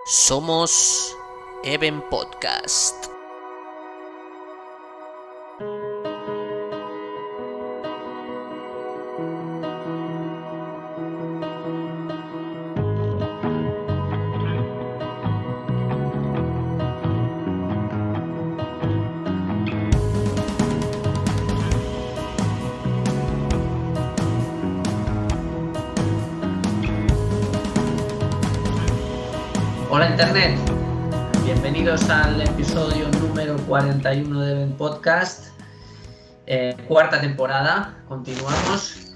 Somos Even Podcast. Hola Internet, bienvenidos al episodio número 41 de Even Podcast, cuarta temporada, continuamos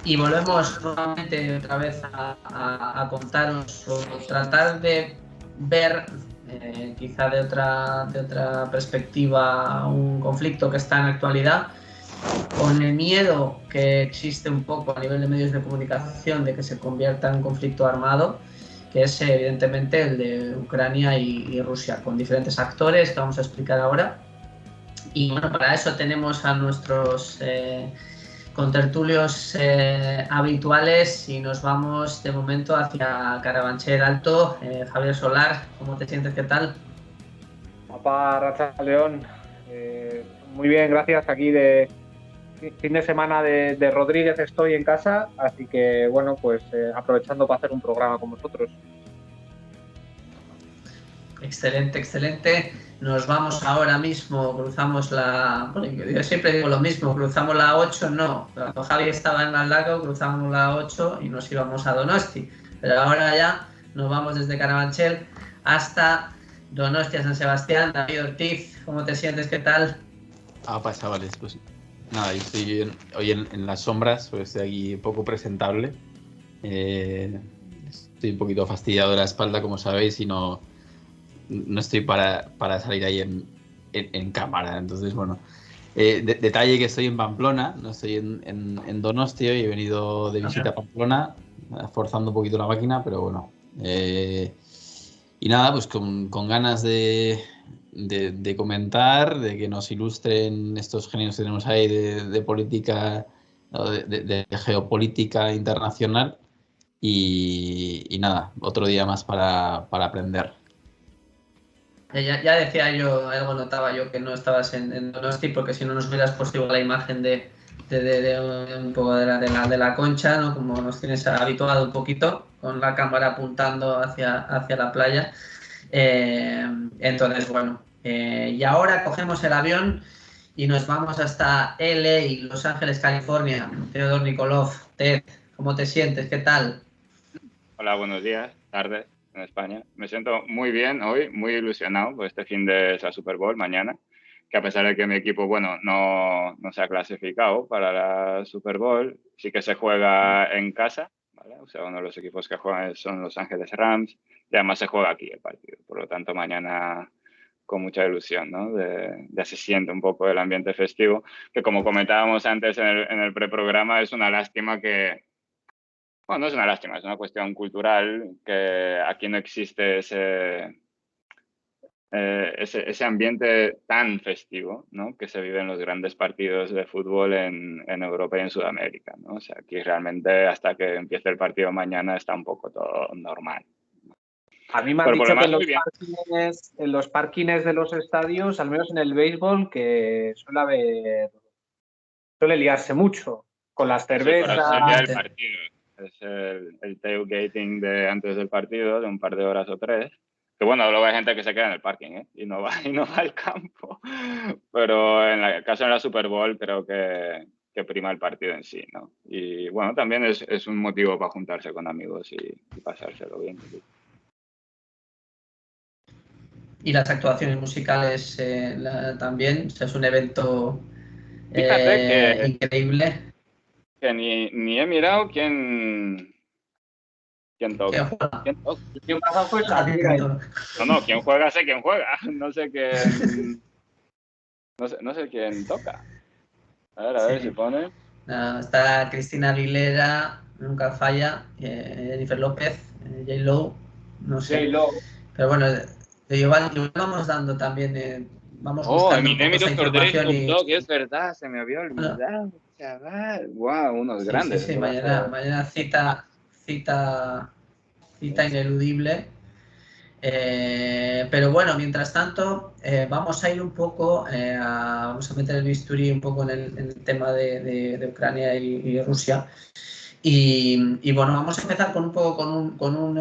y volvemos nuevamente otra vez a contaros o tratar de ver quizá de otra perspectiva un conflicto que está en la actualidad, con el miedo que existe un poco a nivel de medios de comunicación de que se convierta en un conflicto armado, que es evidentemente el de Ucrania y Rusia, con diferentes actores que vamos a explicar ahora. Y bueno, para eso tenemos a nuestros contertulios habituales y nos vamos de momento hacia Carabanchel Alto. Javier Solar, ¿cómo te sientes? ¿Qué tal? Papá Racha León, muy bien, gracias. Aquí de fin de semana de Rodríguez estoy en casa, así que bueno, pues aprovechando para hacer un programa con vosotros. Excelente, excelente. Nos vamos ahora mismo, cruzamos bueno, yo siempre digo lo mismo, cruzamos la 8, no. Cuando Javi estaba en Galdacao, cruzamos la 8 y nos íbamos a Donosti. Pero ahora ya nos vamos desde Carabanchel hasta Donostia, San Sebastián. David Ortiz, ¿cómo te sientes? ¿Qué tal? Pues chavales, pues nada, yo estoy hoy en las sombras, pues estoy aquí poco presentable. Estoy un poquito fastidiado de la espalda, como sabéis, y no estoy para salir ahí en cámara. Entonces, bueno, detalle que estoy en Pamplona, no estoy en Donostia, y he venido de visita a Pamplona, forzando un poquito la máquina, pero bueno. Y nada, pues con ganas de comentar, de que nos ilustren estos genios que tenemos ahí de política, o de geopolítica internacional. Y nada, otro día más para aprender. Ya decía yo, algo notaba yo que no estabas en Donosti, porque si no nos hubieras puesto igual la imagen de un poco de la concha, ¿no? Como nos tienes habituado un poquito, con la cámara apuntando hacia la playa. Entonces, bueno, y ahora cogemos el avión y nos vamos hasta LA, Los Ángeles, California. Teodor Nikolov, Ted, ¿cómo te sientes? ¿Qué tal? Hola, buenos días, tardes en España. Me siento muy bien hoy, muy ilusionado por este fin de la Super Bowl mañana, que a pesar de que mi equipo, bueno, no se ha clasificado para la Super Bowl, sí que se juega en casa, ¿vale? O sea, uno de los equipos que juegan son Los Ángeles Rams, y además se juega aquí el partido. Por lo tanto, mañana con mucha ilusión, ¿no? Ya se siente un poco el ambiente festivo, que como comentábamos antes en el preprograma, es una lástima que... Bueno, no es una lástima, es una cuestión cultural que aquí no existe ese ambiente tan festivo, ¿no? Que se vive en los grandes partidos de fútbol en Europa y en Sudamérica, ¿no? O sea, aquí realmente hasta que empiece el partido mañana está un poco todo normal. A mí me han Pero por dicho lo que demás, en los parkings de los estadios, al menos en el béisbol, que suele liarse mucho con las sí, pero cervezas. es el día del partido. Es el tailgating de antes del partido, de un par de horas o tres. Que bueno, luego hay gente que se queda en el parking, ¿eh? y no va al campo. Pero en el caso de la Super Bowl creo que prima el partido en sí, ¿no? Y bueno, también es un motivo para juntarse con amigos y pasárselo bien. Y las actuaciones musicales también, o sea, es un evento Fíjate increíble. que ni he mirado quién ¿Quién toca. juega? ¿Quién toca? El año pasado fue Shakira. No, quién juega sé quién juega. No sé quién toca. A ver Sí. si pone. Está Cristina Aguilera, nunca falla, Jennifer López, J-Lo, no sé. J-Lo. Pero bueno, igual vamos dando también, vamos Oh, buscando un Eminem poco y esa Dr. Dre, información Snoop y Dogg, es verdad, se me había bueno, olvidado, chaval. Wow, unos grandes. sí, mañana cita ineludible. Pero bueno, mientras tanto, vamos a ir un poco, vamos a meter el bisturí un poco en el tema de Ucrania y Rusia. Y bueno, vamos a empezar con un poco con un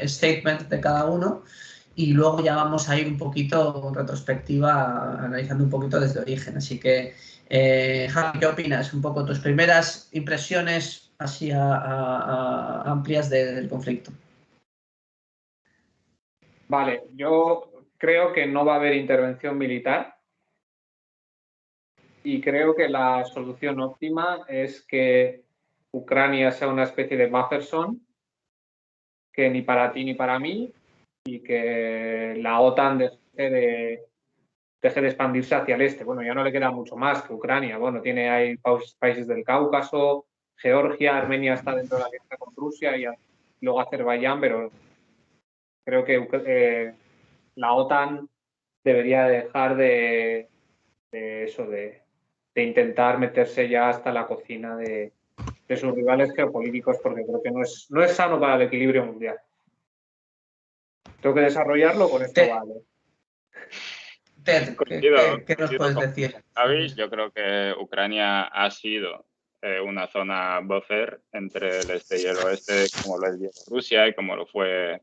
statement de cada uno y luego ya vamos a ir un poquito en retrospectiva, analizando un poquito desde origen. Así que, Javi, ¿qué opinas? Un poco tus primeras impresiones así amplias del conflicto. Vale, yo creo que no va a haber intervención militar y creo que la solución óptima es que Ucrania sea una especie de buffer zone, que ni para ti ni para mí, y que la OTAN deje de expandirse hacia el este. Bueno, ya no le queda mucho más que Ucrania. Bueno, hay países del Cáucaso, Georgia, Armenia está dentro de la guerra con Rusia y luego Azerbaiyán, pero creo que la OTAN debería dejar de intentar meterse ya hasta la cocina de sus rivales geopolíticos, porque creo que no es sano para el equilibrio mundial. Tengo que desarrollarlo, con esto vale. Ted, ¿qué nos puedes decir? Javi, yo creo que Ucrania ha sido una zona buffer entre el este y el oeste, como lo es Bielorrusia y como lo fue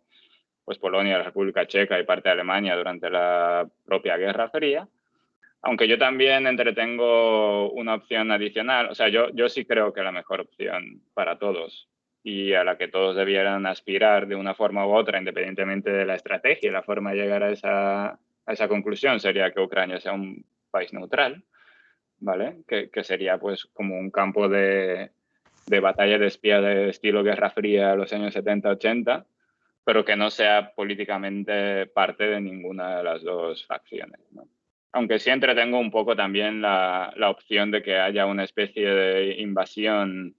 pues Polonia, la República Checa y parte de Alemania durante la propia Guerra Fría. Aunque yo también entretengo una opción adicional, o sea, yo sí creo que la mejor opción para todos y a la que todos debieran aspirar de una forma u otra, independientemente de la estrategia y la forma de llegar a esa conclusión, sería que Ucrania sea un país neutral, ¿vale? Que sería pues como un campo de batalla de espía de estilo Guerra Fría de los años 70-80, pero que no sea políticamente parte de ninguna de las dos facciones, ¿no? Aunque sí entretengo un poco también la opción de que haya una especie de invasión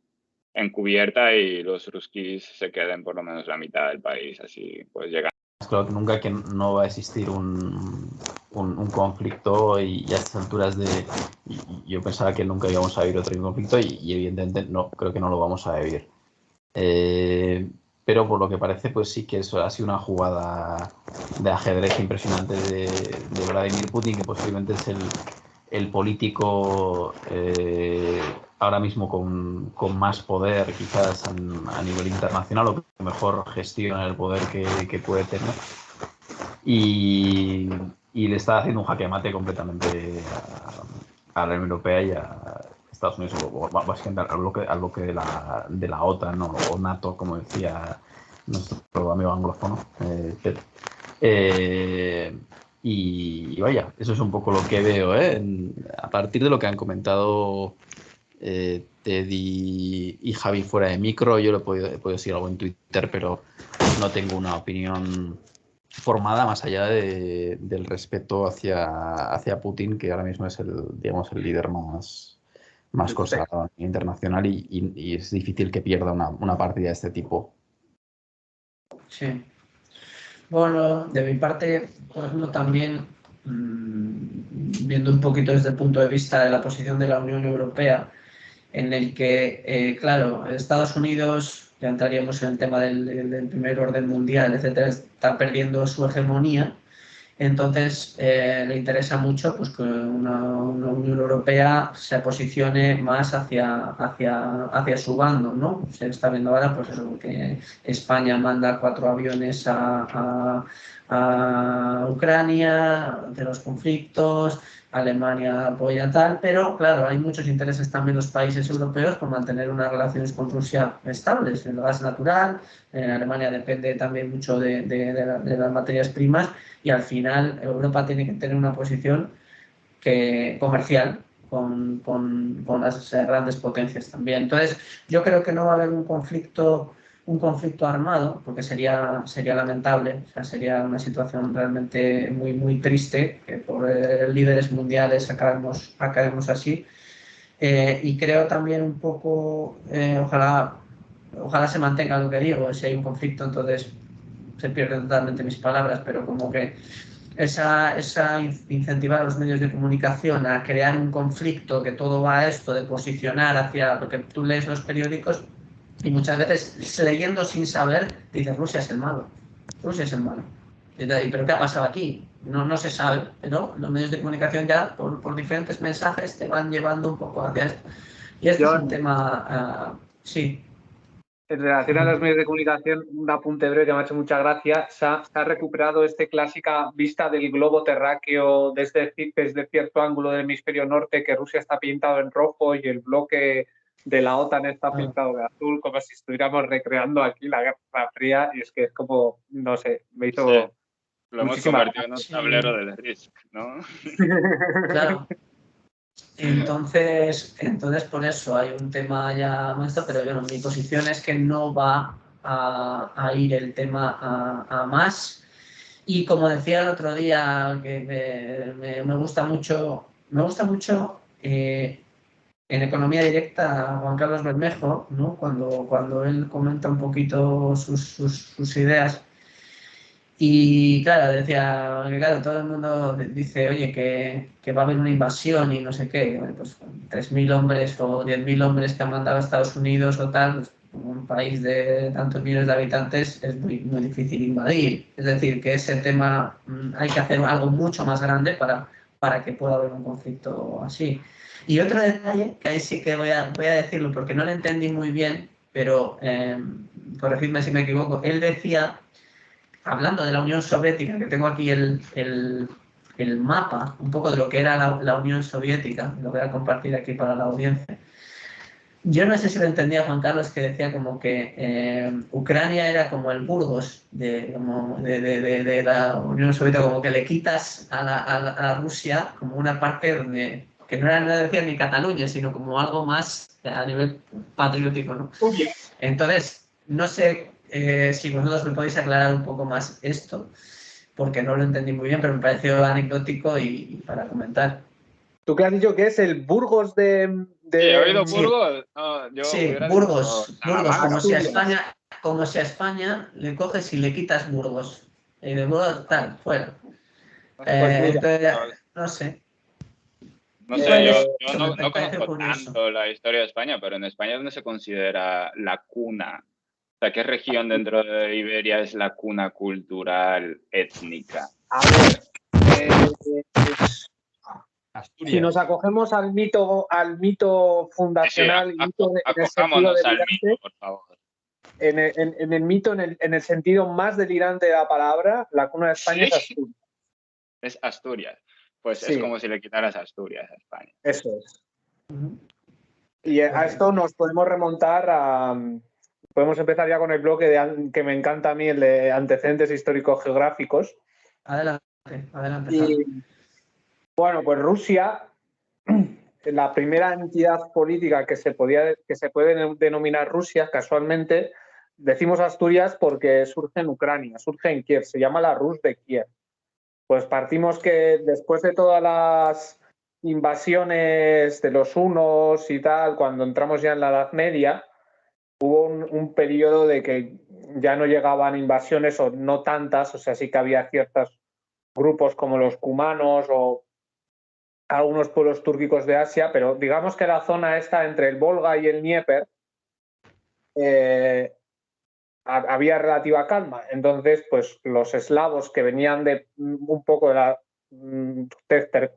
encubierta y los ruskis se queden por lo menos la mitad del país, así pues llegan. Claro que nunca que no va a existir un conflicto y a estas alturas yo pensaba que nunca íbamos a vivir otro conflicto y evidentemente no, creo que no lo vamos a vivir. Pero por lo que parece, pues sí que eso ha sido una jugada de ajedrez impresionante de Vladimir Putin, que posiblemente es el político ahora mismo con más poder quizás a nivel internacional, o que mejor gestiona el poder que puede tener. Y le está haciendo un jaque mate completamente a la Unión Europea y a Estados Unidos, básicamente al bloque de la OTAN o NATO, como decía nuestro amigo anglófono. Y vaya, eso es un poco lo que veo, a partir de lo que han comentado Ted y Javi fuera de micro. Yo he podido seguir algo en Twitter, pero no tengo una opinión formada más allá del respeto hacia Putin, que ahora mismo es el líder más consagrado internacional y es difícil que pierda una partida de este tipo. Sí. Bueno, de mi parte, por ejemplo, también viendo un poquito desde el punto de vista de la posición de la Unión Europea, en el que, claro, Estados Unidos, ya entraríamos en el tema del primer orden mundial, etcétera, está perdiendo su hegemonía. Entonces, le interesa mucho pues, que una Unión Europea se posicione más hacia su bando, ¿no? Se está viendo ahora pues, eso, que España manda 4 aviones a Ucrania de los conflictos, Alemania apoya tal, pero claro, hay muchos intereses también los países europeos por mantener unas relaciones con Rusia estables, el gas natural, Alemania depende también mucho de las materias primas y al final Europa tiene que tener una posición comercial con las grandes potencias también. Entonces, yo creo que no va a haber un conflicto armado, porque sería lamentable, o sea, sería una situación realmente muy, muy triste, que por líderes mundiales acabemos así. Y creo también un poco, ojalá se mantenga lo que digo, si hay un conflicto entonces se pierden totalmente mis palabras, pero como que esa incentivar a los medios de comunicación a crear un conflicto, que todo va a esto de posicionar hacia, porque tú lees los periódicos y muchas veces leyendo sin saber dices Rusia es el malo, ¿Pero qué ha pasado aquí? No se sabe, pero los medios de comunicación ya, por diferentes mensajes, te van llevando un poco hacia esto. Y este es un tema, sí. En relación a los medios de comunicación, un apunte breve que me ha hecho mucha gracia. Se ha recuperado clásica vista del globo terráqueo desde cierto ángulo del hemisferio norte, que Rusia está pintado en rojo y el bloque de la OTAN está pintado de azul, como si estuviéramos recreando aquí la Guerra Fría. Y es que es como, no sé, me hizo... Sí. Lo hemos convertido en un tablero del Risk, ¿no? Claro. Entonces, por eso hay un tema ya nuestro, pero bueno, mi posición es que no va a ir el tema a más. Y como decía el otro día, que me gusta mucho en economía directa Juan Carlos Bermejo, ¿no? Cuando él comenta un poquito sus ideas. Y claro, decía, que claro, todo el mundo dice, oye, que va a haber una invasión y no sé qué. Bueno, pues 3.000 hombres o 10.000 hombres que han mandado a Estados Unidos o tal, pues, un país de tantos millones de habitantes es muy difícil invadir. Es decir, que ese tema hay que hacer algo mucho más grande para que pueda haber un conflicto así. Y otro detalle, que ahí sí que voy a decirlo porque no lo entendí muy bien, pero corregidme si me equivoco, él decía, hablando de la Unión Soviética, que tengo aquí el mapa, un poco de lo que era la Unión Soviética, lo voy a compartir aquí para la audiencia. Yo no sé si lo entendía Juan Carlos, que decía como que Ucrania era como el Burgos de la Unión Soviética, como que le quitas a Rusia como una parte donde, que no decía ni Cataluña, sino como algo más a nivel patriótico, ¿no? Entonces, no sé si vosotros me podéis aclarar un poco más esto, porque no lo entendí muy bien, pero me pareció anecdótico y para comentar. ¿Tú qué has dicho que es el Burgos de... Sí, ¿he oído Burgos? No, yo Sí, hubiera Burgos, dicho Burgos, Salamanca. como si a España le coges y le quitas Burgos. Y de Burgos, tal, fuera. Pues mira, Entonces, no sé. No sé, yo Me no pareció conozco curioso. tanto la historia de España, pero en España, ¿dónde se considera la cuna? O sea, ¿qué región dentro de Iberia es la cuna cultural étnica? a ver, Asturias. si nos acogemos al mito fundacional, Sí, en el sentido acojámonos al delirante, mito, por favor. en el mito, en el sentido más delirante de la palabra, la cuna de España es Asturias. Es Asturias. Pues Sí, es como si le quitaras Asturias a España. eso es. Y a esto nos podemos remontar a... Podemos empezar ya con el bloque que me encanta a mí, el de antecedentes históricos geográficos. Adelante. Y bueno, pues Rusia, la primera entidad política que se puede denominar Rusia, casualmente, decimos Asturias porque surge en Ucrania, surge en Kiev, se llama la Rus de Kiev. Pues partimos que después de todas las invasiones de los hunos y tal, cuando entramos ya en la Edad Media, hubo un periodo de que ya no llegaban invasiones o no tantas, o sea, sí que había ciertos grupos como los cumanos o algunos pueblos túrquicos de Asia, pero digamos que la zona esta entre el Volga y el Dnieper había relativa calma. Entonces, pues los eslavos que venían de un poco de la,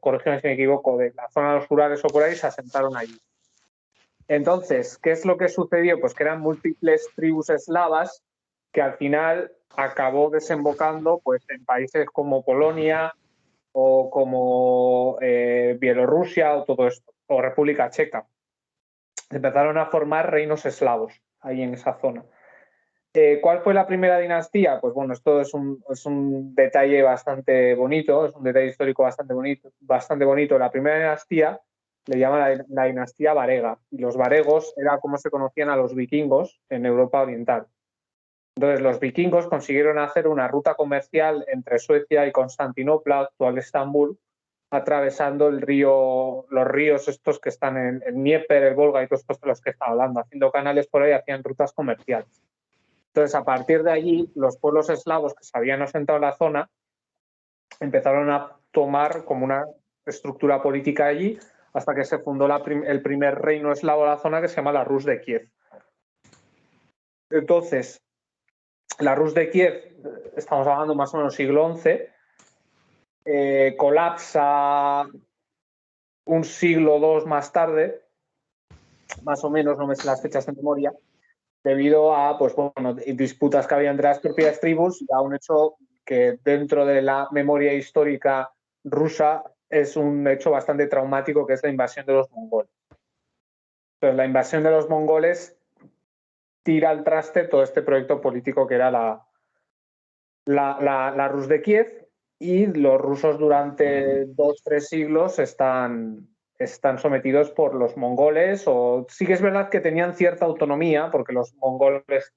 corrígeme si me equivoco, de la zona de los Urales o por ahí, se asentaron allí. Entonces, ¿qué es lo que sucedió? Pues que eran múltiples tribus eslavas que al final acabó desembocando pues, en países como Polonia o como Bielorrusia o todo esto, o República Checa. Empezaron a formar reinos eslavos ahí en esa zona. ¿Cuál fue la primera dinastía? Pues bueno, esto es un detalle bastante bonito, es un detalle histórico bastante bonito. La primera dinastía le llaman la dinastía varega, y los varegos era como se conocían a los vikingos en Europa Oriental. Entonces los vikingos consiguieron hacer una ruta comercial entre Suecia y Constantinopla, actual Estambul, atravesando los ríos estos que están en el Dnieper, el Volga y todos estos de los que estaba hablando, haciendo canales por ahí, hacían rutas comerciales. Entonces, a partir de allí, los pueblos eslavos que se habían asentado en la zona empezaron a tomar como una estructura política allí hasta que se fundó el primer reino eslavo de la zona, que se llama la Rus de Kiev. Entonces, la Rus de Kiev, estamos hablando más o menos siglo XI, colapsa un siglo o dos más tarde, más o menos, no me sé las fechas de memoria, debido a pues, bueno, disputas que había entre las propias tribus y a un hecho que dentro de la memoria histórica rusa es un hecho bastante traumático, que es la invasión de los mongoles. Entonces, la invasión de los mongoles tira al traste todo este proyecto político que era la Rus de Kiev, y los rusos durante 2-3 siglos están sometidos por los mongoles, o sí que es verdad que tenían cierta autonomía, porque los mongoles,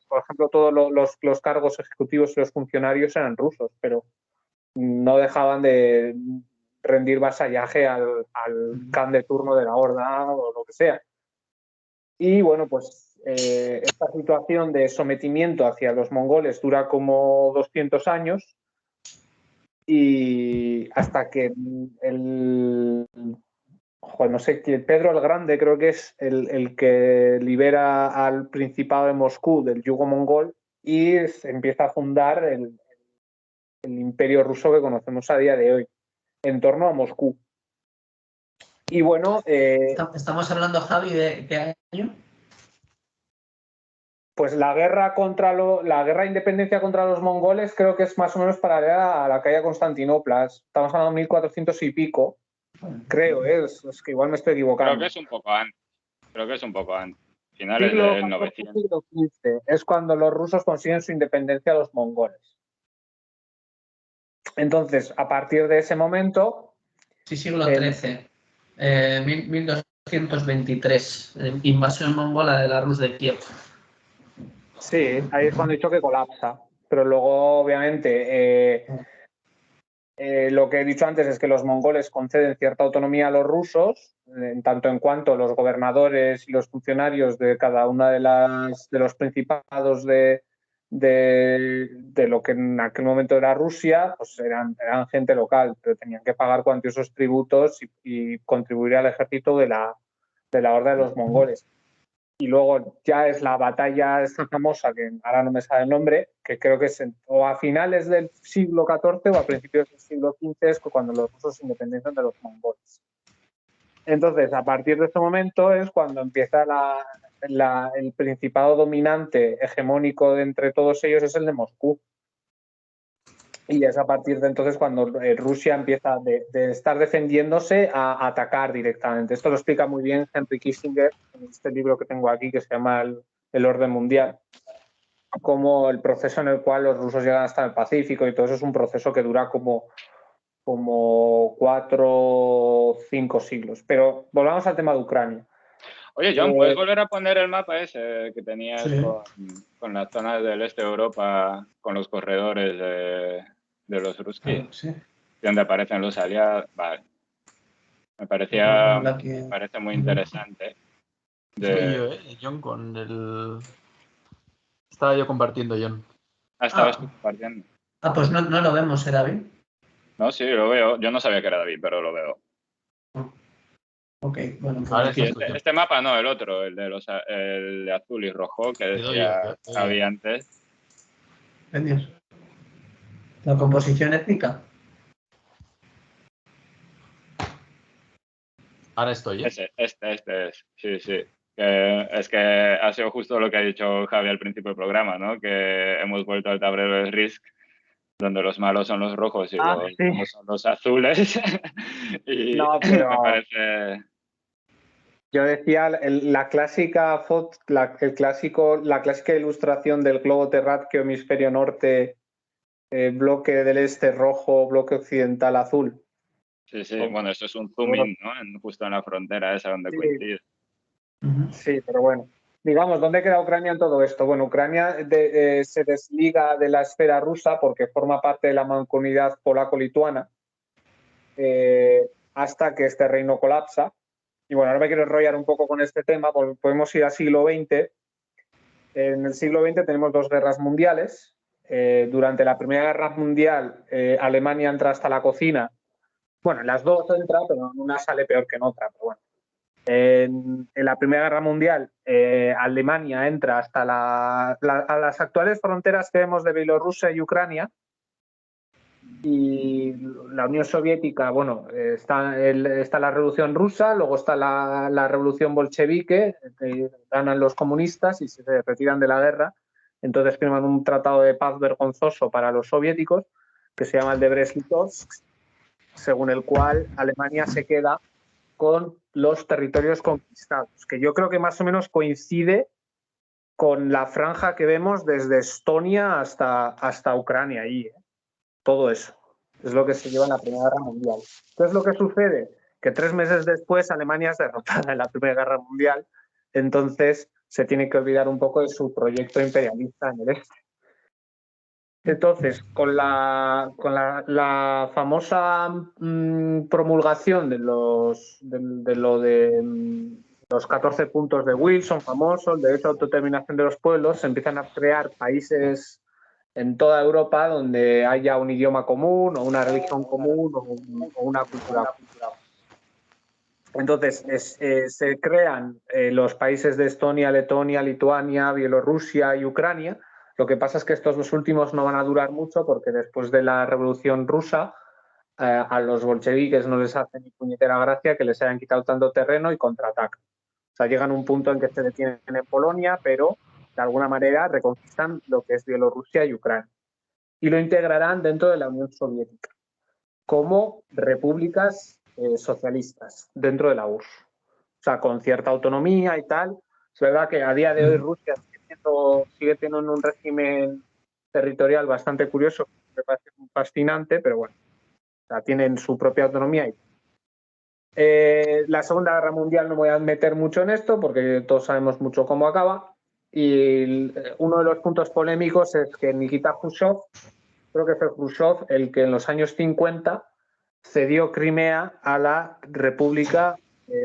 por ejemplo, todos los cargos ejecutivos y los funcionarios eran rusos, pero no dejaban de rendir vasallaje al Khan de turno de la horda o lo que sea. Y bueno, pues esta situación de sometimiento hacia los mongoles dura como 200 años, y hasta que no sé, Pedro el Grande creo que es el que libera al Principado de Moscú del yugo mongol y se empieza a fundar el imperio ruso que conocemos a día de hoy, en torno a Moscú. Y bueno... Estamos hablando, Javi, ¿de qué año? Pues la guerra de independencia contra los mongoles creo que es más o menos paralela a la caída de Constantinopla. Estamos hablando de 1400 y pico, creo, es que igual me estoy equivocando. Creo que es un poco antes. Finales del 900. Siglo XV es cuando los rusos consiguen su independencia de los mongoles. Entonces, a partir de ese momento... Sí, siglo XIII. 1223. Invasión mongola de la Rus de Kiev. Sí, ahí es cuando he dicho que colapsa. Pero luego, obviamente, lo que he dicho antes es que los mongoles conceden cierta autonomía a los rusos, en tanto en cuanto los gobernadores y los funcionarios de cada una de los principados de lo que en aquel momento era Rusia, pues eran gente local, pero tenían que pagar cuantiosos tributos y contribuir al ejército de la horda de los mongoles. Y luego ya es la batalla esta famosa, que ahora no me sale el nombre, que creo que es o a finales del siglo XIV o a principios del siglo XV, es cuando los rusos se independizan de los mongoles. Entonces, a partir de este momento es cuando empieza el principado dominante hegemónico de entre todos ellos, es el de Moscú. Y es a partir de entonces cuando Rusia empieza de estar defendiéndose a atacar directamente. Esto lo explica muy bien Henry Kissinger en este libro que tengo aquí, que se llama El orden mundial, como el proceso en el cual los rusos llegan hasta el Pacífico, y todo eso es un proceso que dura como 4 o 5 siglos. Pero volvamos al tema de Ucrania. Oye, John, ¿puedes volver a poner el mapa ese que tenías Sí. con las zonas del este de Europa, con los corredores de los ruskis? Sí. Donde aparecen los aliados. Vale. Me parece muy interesante. Soy yo, John, con el... Estaba yo compartiendo, John. Estabas tú compartiendo. Pues no lo vemos, David. No, sí, lo veo. Yo no sabía que era David, pero lo veo. Ok, bueno. Pues Ahora Sí, sí, este mapa no, el otro, el de azul y rojo que decía Javi antes. Dios. La composición étnica. Ahora estoy, ¿eh? Este es, sí. Es que ha sido justo lo que ha dicho Javi al principio del programa, ¿no? Que hemos vuelto al tablero de Risk, donde los malos son los rojos y los buenos son los azules. Y no, pero... me parece... Yo decía la clásica foto, la clásica ilustración del globo terráqueo, hemisferio norte, bloque del este rojo, bloque occidental azul. Sí, bueno, esto es un zoom in, ¿no? Justo en la frontera esa donde coincide. Sí, pero bueno. Digamos, ¿dónde queda Ucrania en todo esto? Bueno, Ucrania se desliga de la esfera rusa porque forma parte de la mancomunidad polaco-lituana hasta que este reino colapsa. Y bueno, ahora me quiero enrollar un poco con este tema, porque podemos ir al siglo XX. En el siglo XX tenemos 2 guerras mundiales. Durante la Primera Guerra Mundial, Alemania entra hasta la cocina. Bueno, en las dos entra, pero en una sale peor que en otra. Pero bueno. En la Primera Guerra Mundial, Alemania entra hasta a las actuales fronteras que vemos de Bielorrusia y Ucrania, y la Unión Soviética, bueno, está la Revolución Rusa, luego está la Revolución Bolchevique, que ganan los comunistas y se retiran de la guerra. Entonces firman un tratado de paz vergonzoso para los soviéticos, que se llama el de Brest-Litovsk, según el cual Alemania se queda con los territorios conquistados, que yo creo que más o menos coincide con la franja que vemos desde Estonia hasta Ucrania, ahí, todo eso. Es lo que se lleva en la Primera Guerra Mundial. ¿Qué es lo que sucede? Que 3 meses después Alemania es derrotada en la Primera Guerra Mundial, entonces se tiene que olvidar un poco de su proyecto imperialista en el este. Entonces, con la famosa promulgación de los 14 puntos de Wilson, famoso, el derecho a autodeterminación de los pueblos, se empiezan a crear países en toda Europa donde haya un idioma común o una religión común o una cultura común. Entonces, se crean los países de Estonia, Letonia, Lituania, Bielorrusia y Ucrania. Lo que pasa es que estos dos últimos no van a durar mucho porque después de la Revolución Rusa a los bolcheviques no les hace ni puñetera gracia que les hayan quitado tanto terreno y contraatacan. O sea, llegan a un punto en que se detienen en Polonia, pero de alguna manera reconquistan lo que es Bielorrusia y Ucrania. Y lo integrarán dentro de la Unión Soviética como repúblicas socialistas dentro de la URSS. O sea, con cierta autonomía y tal. Es verdad que a día de hoy Rusia sigue teniendo un régimen territorial bastante curioso, me parece fascinante, pero bueno, o sea, tienen su propia autonomía. La Segunda Guerra Mundial no me voy a meter mucho en esto porque todos sabemos mucho cómo acaba. Y uno de los puntos polémicos es que Nikita Khrushchev, creo que fue Khrushchev el que en los años 50 cedió Crimea a la República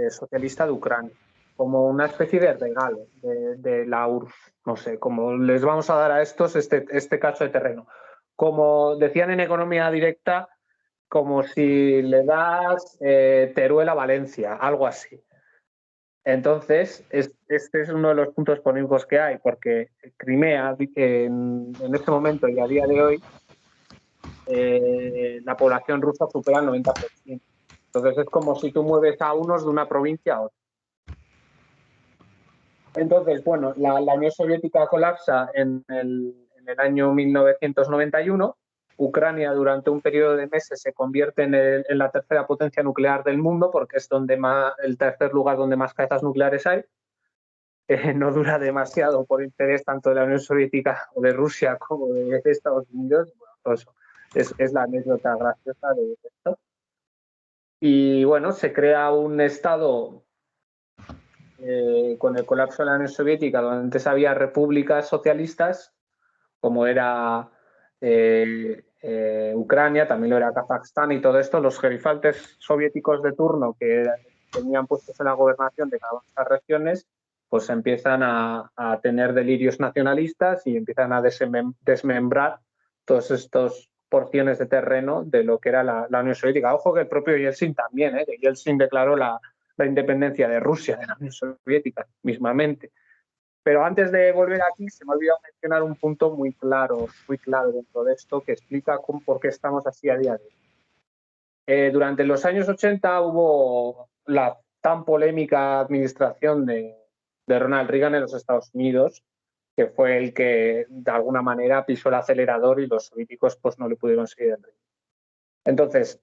Socialista de Ucrania como una especie de regalo de la URSS. No sé, como les vamos a dar a estos este caso de terreno. Como decían en Economía Directa, como si le das Teruel a Valencia, algo así. Entonces, este es uno de los puntos polémicos que hay, porque Crimea, en este momento y a día de hoy, la población rusa supera el 90%. Entonces, es como si tú mueves a unos de una provincia a otra. Entonces, bueno, la Unión Soviética colapsa en el año 1991. Ucrania durante un periodo de meses se convierte en la tercera potencia nuclear del mundo porque es el tercer lugar donde más cabezas nucleares hay. No dura demasiado por interés tanto de la Unión Soviética o de Rusia como de Estados Unidos. Bueno, todo eso es la anécdota graciosa de esto. Y bueno, se crea un estado con el colapso de la Unión Soviética, donde antes había repúblicas socialistas, como era Ucrania, también lo era Kazajstán y todo esto. Los gerifaltes soviéticos de turno que tenían puestos en la gobernación de cada una de estas regiones, pues empiezan a tener delirios nacionalistas y empiezan a desmembrar todas estas porciones de terreno de lo que era la Unión Soviética. Ojo que el propio Yeltsin también, que Yeltsin declaró la independencia de Rusia, de la Unión Soviética, mismamente. Pero antes de volver aquí, se me ha olvidado mencionar un punto muy claro dentro de esto que explica por qué estamos así a día de hoy. Durante los años 80 hubo la tan polémica administración de Ronald Reagan en los Estados Unidos, que fue el que de alguna manera pisó el acelerador y los soviéticos pues no le pudieron seguir el ritmo. Entonces,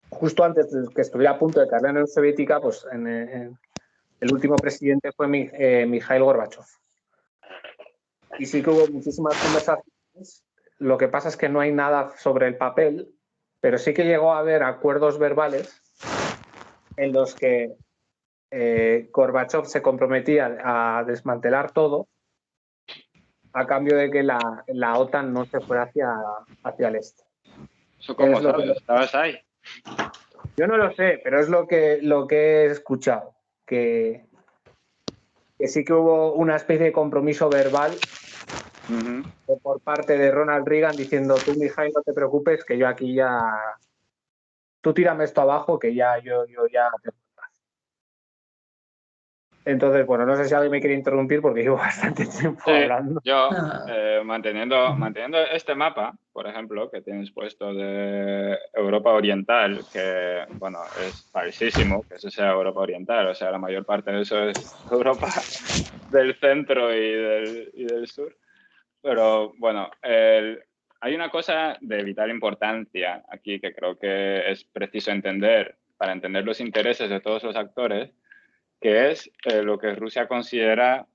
justo antes de que estuviera a punto de caer la Unión Soviética, pues el último presidente fue Mikhail Gorbachev. Y sí que hubo muchísimas conversaciones. Lo que pasa es que no hay nada sobre el papel, pero sí que llegó a haber acuerdos verbales en los que Gorbachev se comprometía a desmantelar todo a cambio de que la OTAN no se fuera hacia el este. ¿Eso cómo sabes? ¿Estabas ahí? Yo no lo sé, pero es lo que he escuchado, que sí que hubo una especie de compromiso verbal por parte de Ronald Reagan diciendo: tú, Mikhail, no te preocupes, que yo aquí ya tú tírame esto abajo que ya yo ya te... Entonces, bueno, no sé si alguien me quiere interrumpir porque llevo bastante tiempo Sí, hablando. yo manteniendo este mapa, por ejemplo, que tienes puesto de Europa Oriental, que, bueno, es falsísimo que eso sea Europa Oriental, o sea, la mayor parte de eso es Europa del centro y del sur. Pero, bueno, hay una cosa de vital importancia aquí que creo que es preciso entender para entender los intereses de todos los actores, que es lo que Rusia considera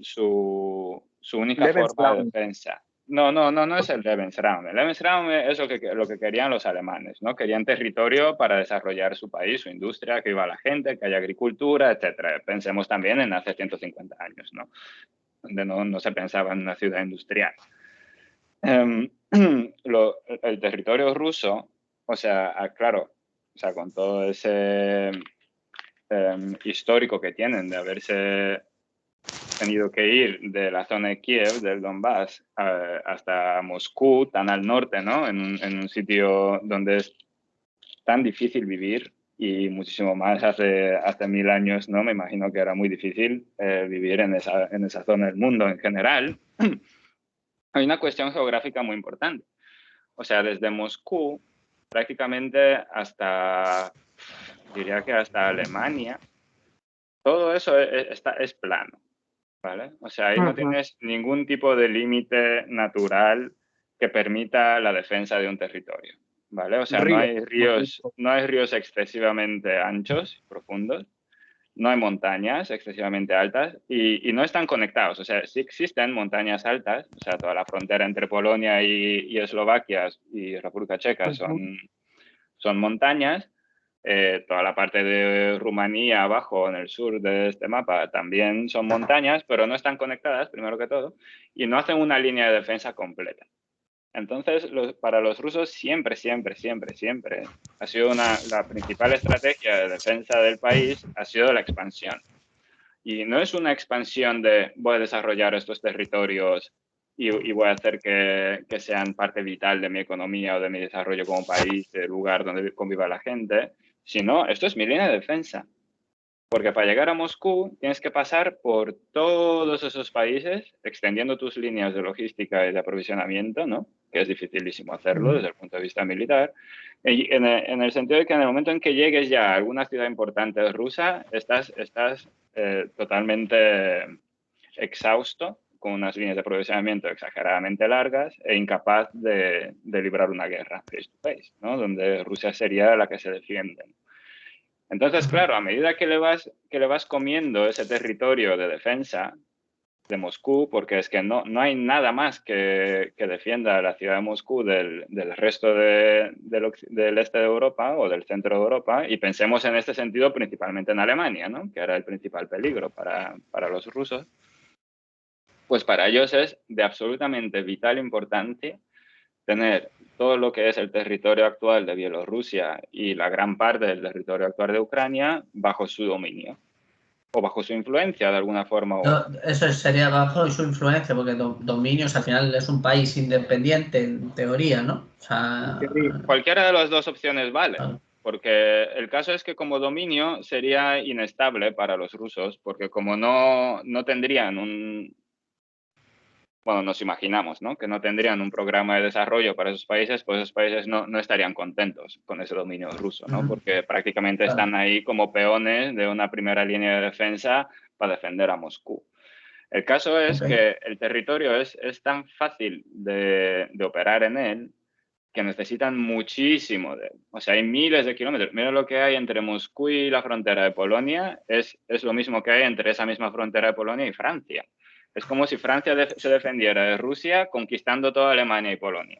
su única forma de defensa. No es el Lebensraum. El Lebensraum es lo que querían los alemanes, ¿no? Querían territorio para desarrollar su país, su industria, que viva la gente, que haya agricultura, etcétera. Pensemos también en hace 150 años, ¿no? Donde no se pensaba en una ciudad industrial. El territorio ruso, o sea, claro, o sea, con todo ese histórico que tienen de haberse tenido que ir de la zona de Kiev, del Donbass, hasta Moscú, tan al norte, ¿no? En un sitio donde es tan difícil vivir y muchísimo más hace 1000 años, ¿no? Me imagino que era muy difícil vivir en esa zona del mundo en general. Hay una cuestión geográfica muy importante. O sea, desde Moscú prácticamente diría que hasta Alemania, todo eso es plano, ¿vale? O sea, ahí no tienes ningún tipo de límite natural que permita la defensa de un territorio, ¿vale? O sea, no hay ríos excesivamente anchos y profundos, no hay montañas excesivamente altas y no están conectados. O sea, sí existen montañas altas, o sea, toda la frontera entre Polonia y Eslovaquia y República Checa son montañas. Toda la parte de Rumanía abajo en el sur de este mapa también son montañas, pero no están conectadas, primero que todo, y no hacen una línea de defensa completa. Entonces, para los rusos siempre ha sido la principal estrategia de defensa del país ha sido la expansión. Y no es una expansión de voy a desarrollar estos territorios y voy a hacer que sean parte vital de mi economía o de mi desarrollo como país, del lugar donde conviva la gente, sino esto es mi línea de defensa. Porque para llegar a Moscú tienes que pasar por todos esos países, extendiendo tus líneas de logística y de aprovisionamiento, ¿no? Que es dificilísimo hacerlo desde el punto de vista militar. Y en el sentido de que en el momento en que llegues ya a alguna ciudad importante rusa, estás totalmente exhausto, con unas líneas de aprovisionamiento exageradamente largas e incapaz de librar una guerra face to face, ¿no? Donde Rusia sería la que se defiende. Entonces, claro, a medida que le vas comiendo ese territorio de defensa de Moscú, porque es que no hay nada más que defienda la ciudad de Moscú del resto del este de Europa o del centro de Europa, y pensemos en este sentido principalmente en Alemania, ¿no? Que era el principal peligro para los rusos, pues para ellos es de absolutamente vital importancia tener todo lo que es el territorio actual de Bielorrusia y la gran parte del territorio actual de Ucrania bajo su dominio o bajo su influencia de alguna forma. Eso sería bajo su influencia, porque Dominios al final es un país independiente en teoría, ¿no? O sea, cualquiera de las dos opciones vale, porque el caso es que como dominio sería inestable para los rusos, porque como no tendrían bueno, nos imaginamos, ¿no? Que no tendrían un programa de desarrollo para esos países, pues esos países no estarían contentos con ese dominio ruso, ¿no? Porque prácticamente están ahí como peones de una primera línea de defensa para defender a Moscú. El caso es que el territorio es tan fácil de operar en él que necesitan muchísimo de él. O sea, hay miles de kilómetros. Mira lo que hay entre Moscú y la frontera de Polonia, es lo mismo que hay entre esa misma frontera de Polonia y Francia. Es como si Francia se defendiera de Rusia conquistando toda Alemania y Polonia,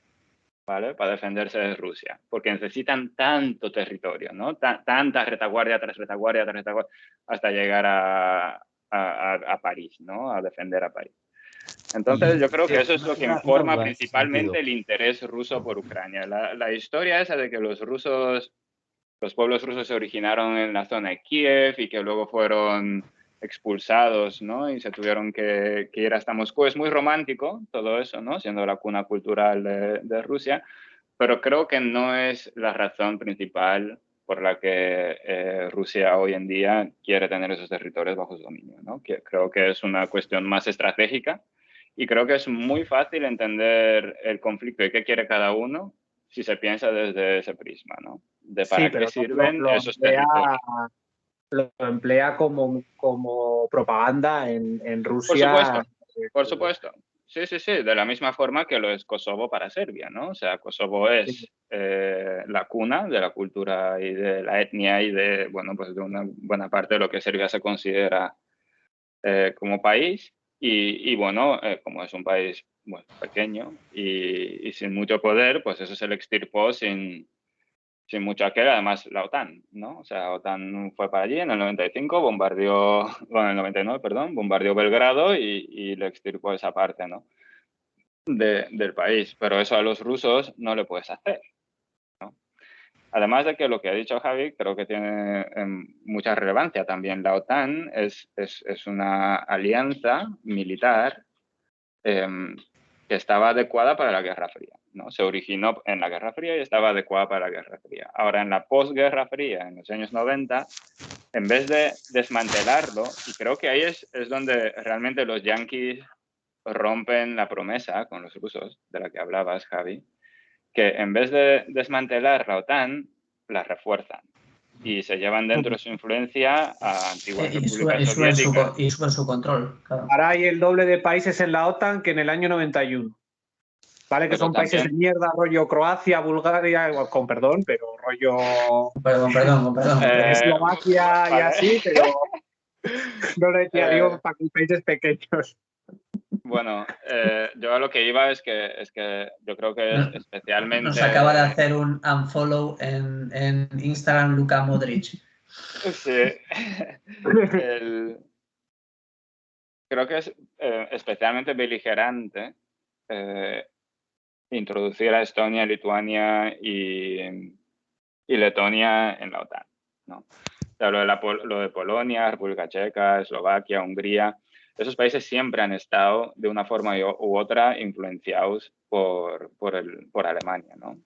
¿vale? Para defenderse de Rusia, porque necesitan tanto territorio, ¿no? Tanta retaguardia tras retaguardia tras retaguardia, hasta llegar a París, ¿no? A defender a París. Entonces, yo creo que eso es lo que informa principalmente el interés ruso por Ucrania. La historia esa de que los pueblos rusos se originaron en la zona de Kiev y que luego fueron expulsados, ¿no? Y se tuvieron que ir hasta Moscú. Es muy romántico todo eso, ¿no? Siendo la cuna cultural de Rusia, pero creo que no es la razón principal por la que Rusia hoy en día quiere tener esos territorios bajo su dominio, ¿no? Creo que es una cuestión más estratégica y creo que es muy fácil entender el conflicto y qué quiere cada uno si se piensa desde ese prisma, ¿no? De para qué sirven esos territorios. Lo emplea como propaganda en Por Rusia. supuesto, por supuesto. Sí, sí, sí, de la misma forma que lo es Kosovo para Serbia, ¿no? O sea, Kosovo es la cuna de la cultura y de la etnia y de, bueno, pues de una buena parte de lo que Serbia se considera como país. Y bueno, como es un país bueno, pequeño y sin mucho poder, pues eso se le extirpó sin mucho aquel, además la OTAN, ¿no? O sea, la OTAN fue para allí en el 95, bombardeó, bueno, en el 99, perdón, bombardeó Belgrado y le extirpó esa parte, ¿no? Del país. Pero eso a los rusos no le puedes hacer, ¿no? Además de que lo que ha dicho Javi creo que tiene mucha relevancia también. La OTAN es una alianza militar que estaba adecuada para la Guerra Fría, ¿no? Se originó en la Guerra Fría y estaba adecuada para la Guerra Fría. Ahora, en la posguerra fría, en los años 90, en vez de desmantelarlo, y creo que ahí es donde realmente los yanquis rompen la promesa con los rusos, de la que hablabas, Javi, que en vez de desmantelar la OTAN, la refuerzan y se llevan dentro su influencia a antiguas repúblicas soviéticas. Y suben su control, claro. Ahora hay el doble de países en la OTAN que en el año 91. Vale, que Pero son países de también, mierda, rollo Croacia, Bulgaria, con perdón, pero rollo Perdón. Eslovaquia y vale. así, pero no le digo para países pequeños. Bueno, yo a lo que iba es que yo creo que es especialmente... Nos acaba de hacer un unfollow en Instagram Luka Modric. Sí. Creo que es especialmente beligerante introducir a Estonia, Lituania y Letonia en la OTAN, ¿no? O sea, lo de Polonia, República Checa, Eslovaquia, Hungría, esos países siempre han estado de una forma u otra influenciados por Alemania, ¿no?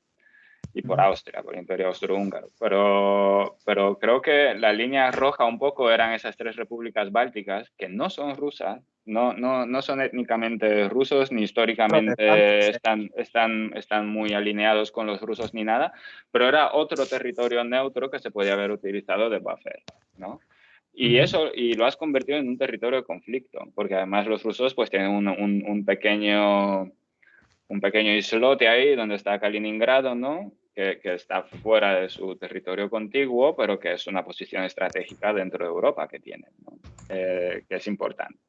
Y por Austria, por el Imperio Austrohúngaro. Pero creo que la línea roja un poco eran esas tres repúblicas bálticas que no son rusas, no son étnicamente rusos, ni históricamente están muy alineados con los rusos ni nada, pero era otro territorio neutro que se podía haber utilizado de buffer, ¿no? Y eso, y lo has convertido en un territorio de conflicto, porque además los rusos pues tienen un pequeño islote ahí donde está Kaliningrado, ¿no? Que está fuera de su territorio contiguo, pero que es una posición estratégica dentro de Europa que tienen, ¿no? Que es importante.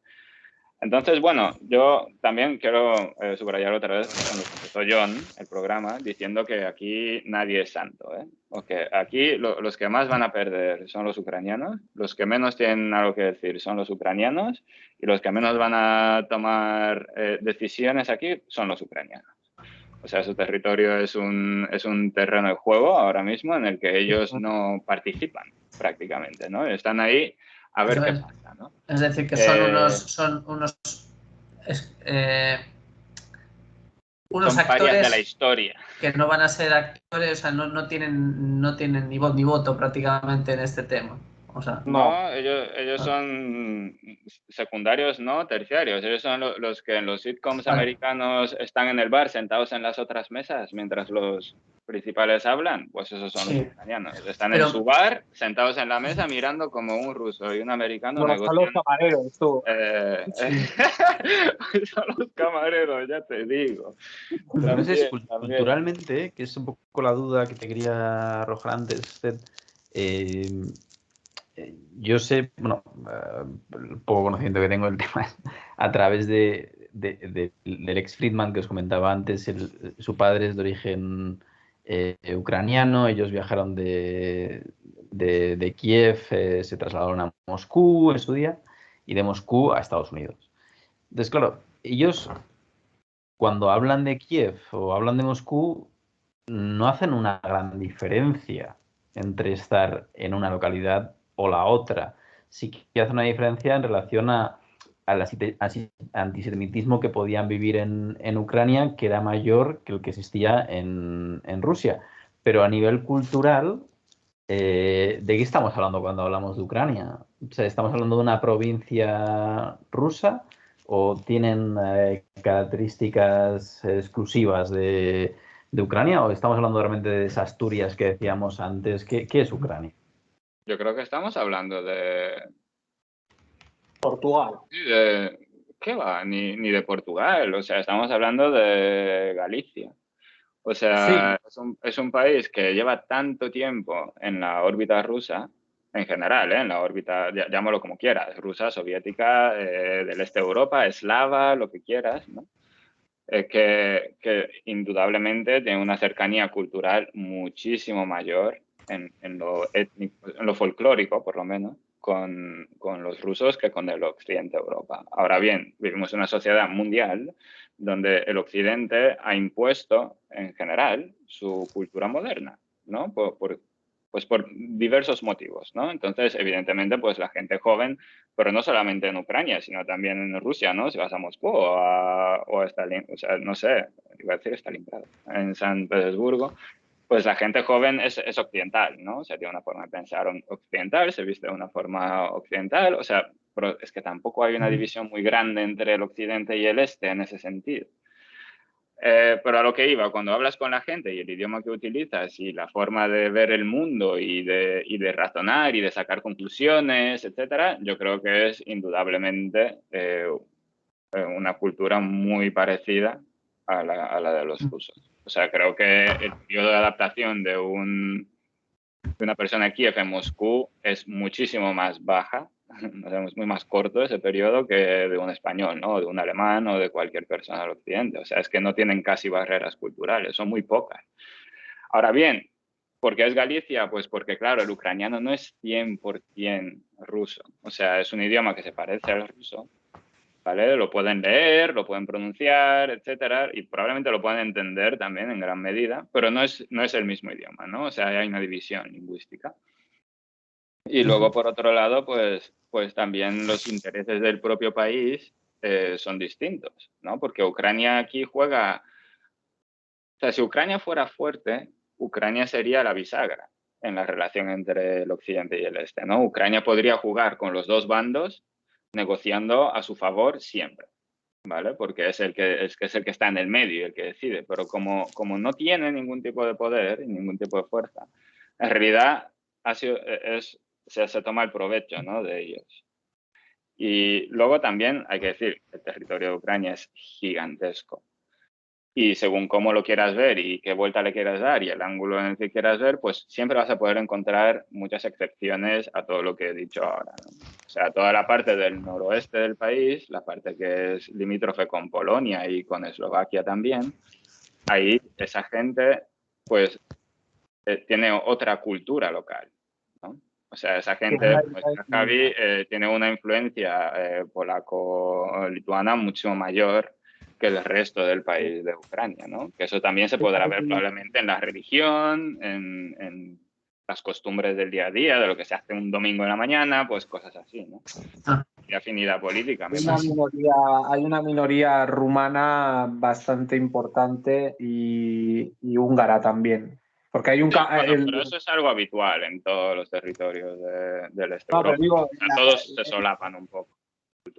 Entonces, bueno, yo también quiero subrayar otra vez cuando empezó John el programa diciendo que aquí nadie es santo, ¿eh? O que aquí los que más van a perder son los ucranianos, los que menos tienen algo que decir son los ucranianos y los que menos van a tomar decisiones aquí son los ucranianos. O sea, su territorio es un terreno de juego ahora mismo en el que ellos no participan prácticamente, ¿no? Están ahí a ver qué pasa, ¿no? Es decir, que son unos parias actores de la historia. que no van a ser actores, o sea, no tienen ni voz ni voto prácticamente en este tema. O sea, no, ellos son secundarios, no terciarios. Ellos son los que en los sitcoms americanos están en el bar sentados en las otras mesas mientras los principales hablan. Pues esos son los ucranianos. Están en su bar sentados en la mesa mirando como un ruso y un americano negociando. Son los camareros, tú. Son los camareros, ya te digo. Entonces, culturalmente, que es un poco la duda que te quería arrojar antes, yo sé, bueno, el poco conocimiento que tengo del tema a través del ex Friedman que os comentaba antes. Su padre es de origen ucraniano, ellos viajaron de Kiev, se trasladaron a Moscú en su día y de Moscú a Estados Unidos. Entonces, claro, ellos cuando hablan de Kiev o hablan de Moscú no hacen una gran diferencia entre estar en una localidad o la otra. Sí que hace una diferencia en relación a al antisemitismo que podían vivir en Ucrania, que era mayor que el que existía en Rusia. Pero a nivel cultural, ¿de qué estamos hablando cuando hablamos de Ucrania? O sea, ¿estamos hablando de una provincia rusa o tienen características exclusivas de Ucrania, o estamos hablando realmente de esas Asturias que decíamos antes? ¿Qué es Ucrania? Yo creo que estamos hablando de Portugal. ¿Qué va? Ni de Portugal, o sea, estamos hablando de Galicia. O sea, es un país que lleva tanto tiempo en la órbita rusa, en general, en la órbita, llámalo como quieras, rusa, soviética, del este de Europa, eslava, lo que quieras, ¿no? Que indudablemente tiene una cercanía cultural muchísimo mayor en lo étnico, en lo folclórico, por lo menos, con los rusos que con el occidente de Europa. Ahora bien, vivimos en una sociedad mundial donde el occidente ha impuesto, en general, su cultura moderna, ¿no? Pues por diversos motivos, ¿no? Entonces, evidentemente, pues la gente joven, pero no solamente en Ucrania, sino también en Rusia, ¿no? Si vas a Moscú o a Stalin, o sea, no sé, iba a decir Stalingrado, en San Petersburgo, pues la gente joven es occidental, ¿no? O sea, tiene una forma de pensar occidental, se viste de una forma occidental, o sea, pero es que tampoco hay una división muy grande entre el occidente y el este en ese sentido. Pero a lo que iba, cuando hablas con la gente y el idioma que utilizas y la forma de ver el mundo y de razonar y de sacar conclusiones, etcétera, yo creo que es indudablemente una cultura muy parecida a la de los rusos. O sea, creo que el periodo de adaptación de una persona de Kiev en Moscú es muchísimo más baja, es muy más corto ese periodo que de un español, ¿no? O de un alemán o de cualquier persona del occidente. O sea, es que no tienen casi barreras culturales, son muy pocas. Ahora bien, ¿por qué es Galicia? Pues porque, claro, el ucraniano no es 100% ruso. O sea, es un idioma que se parece al ruso, ¿vale? Lo pueden leer, lo pueden pronunciar, etcétera, y probablemente lo pueden entender también en gran medida, pero no es el mismo idioma, ¿no? O sea, hay una división lingüística. Y luego, por otro lado, pues también los intereses del propio país son distintos, ¿no? Porque Ucrania aquí juega... O sea, si Ucrania fuera fuerte, Ucrania sería la bisagra en la relación entre el occidente y el este, ¿no? Ucrania podría jugar con los dos bandos negociando a su favor siempre, ¿vale? Porque es el que está en el medio y el que decide. Pero como no tiene ningún tipo de poder y ningún tipo de fuerza, en realidad se toma el provecho, ¿no? De ellos. Y luego también hay que decir, el territorio de Ucrania es gigantesco. Y según cómo lo quieras ver y qué vuelta le quieras dar y el ángulo en el que quieras ver, pues siempre vas a poder encontrar muchas excepciones a todo lo que he dicho ahora, ¿no? O sea, toda la parte del noroeste del país, la parte que es limítrofe con Polonia y con Eslovaquia también, ahí esa gente pues tiene otra cultura local, ¿no? O sea, esa gente, como decía Javi, tiene una influencia polaco-lituana mucho mayor que el resto del país de Ucrania, ¿no? Que eso también se podrá ver probablemente en la religión, en las costumbres del día a día, de lo que se hace un domingo en la mañana, pues cosas así, ¿no? Y afinidad política. Hay una minoría rumana bastante importante y húngara también. Porque hay un... Sí, bueno, pero eso es algo habitual en todos los territorios del este de Europa. Digo, o sea, todos se solapan un poco.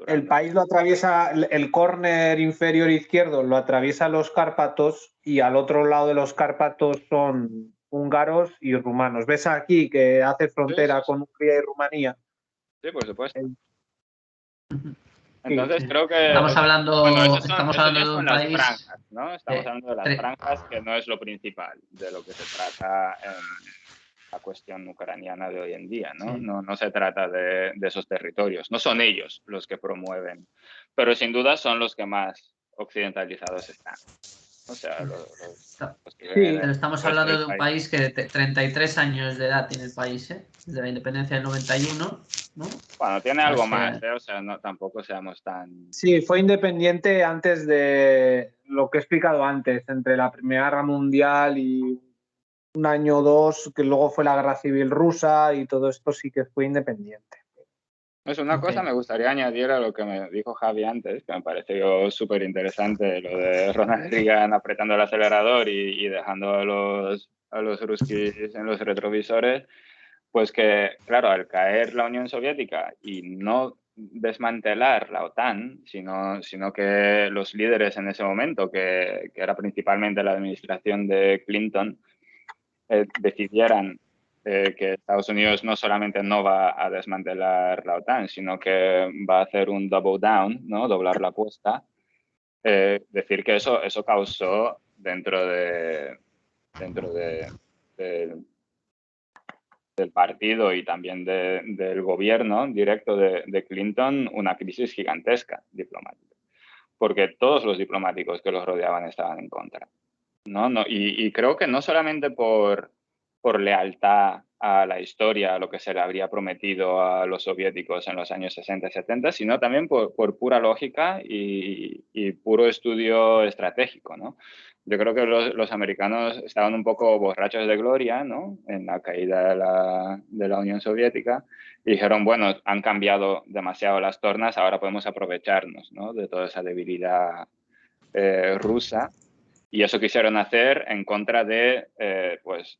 El país lo atraviesa, el córner inferior izquierdo lo atraviesa los Cárpatos y al otro lado de los Cárpatos son húngaros y rumanos. ¿Ves aquí que hace frontera con Hungría y Rumanía? Sí, por supuesto. Entonces creo que... Estamos hablando, bueno, estamos hablando de un las país... franjas, ¿no? Estamos hablando de las franjas, que no es lo principal de lo que se trata en la cuestión ucraniana de hoy en día, ¿no? Sí. No se trata de esos territorios. No son ellos los que promueven, pero sin duda son los que más occidentalizados están. O sea, pero estamos hablando de un país que 33 años de edad tiene el país, ¿eh? Desde la independencia del 91, ¿no? Bueno, tiene algo más, ¿eh? O sea, no, tampoco seamos tan... Sí, fue independiente antes de lo que he explicado antes, entre la Primera Guerra Mundial y un año o dos, que luego fue la Guerra Civil Rusa y todo esto sí que fue independiente. Es una cosa, me gustaría añadir a lo que me dijo Javi antes, que me pareció súper interesante, lo de Ronald Reagan apretando el acelerador y dejando a los ruskis en los retrovisores, pues que, claro, al caer la Unión Soviética y no desmantelar la OTAN, sino que los líderes en ese momento, que era principalmente la administración de Clinton, decidieran que Estados Unidos no solamente no va a desmantelar la OTAN, sino que va a hacer un double down, ¿no? Doblar la apuesta. Decir que eso causó dentro del partido y también del gobierno directo de Clinton una crisis gigantesca diplomática, porque todos los diplomáticos que los rodeaban estaban en contra, ¿no? Y creo que no solamente por lealtad a la historia, a lo que se le habría prometido a los soviéticos en los años 60 y 70, sino también por pura lógica y puro estudio estratégico, ¿no? Yo creo que los americanos estaban un poco borrachos de gloria, ¿no? En la caída de la Unión Soviética y dijeron, bueno, han cambiado demasiado las tornas, ahora podemos aprovecharnos, ¿no? De toda esa debilidad rusa. Y eso quisieron hacer en contra de pues,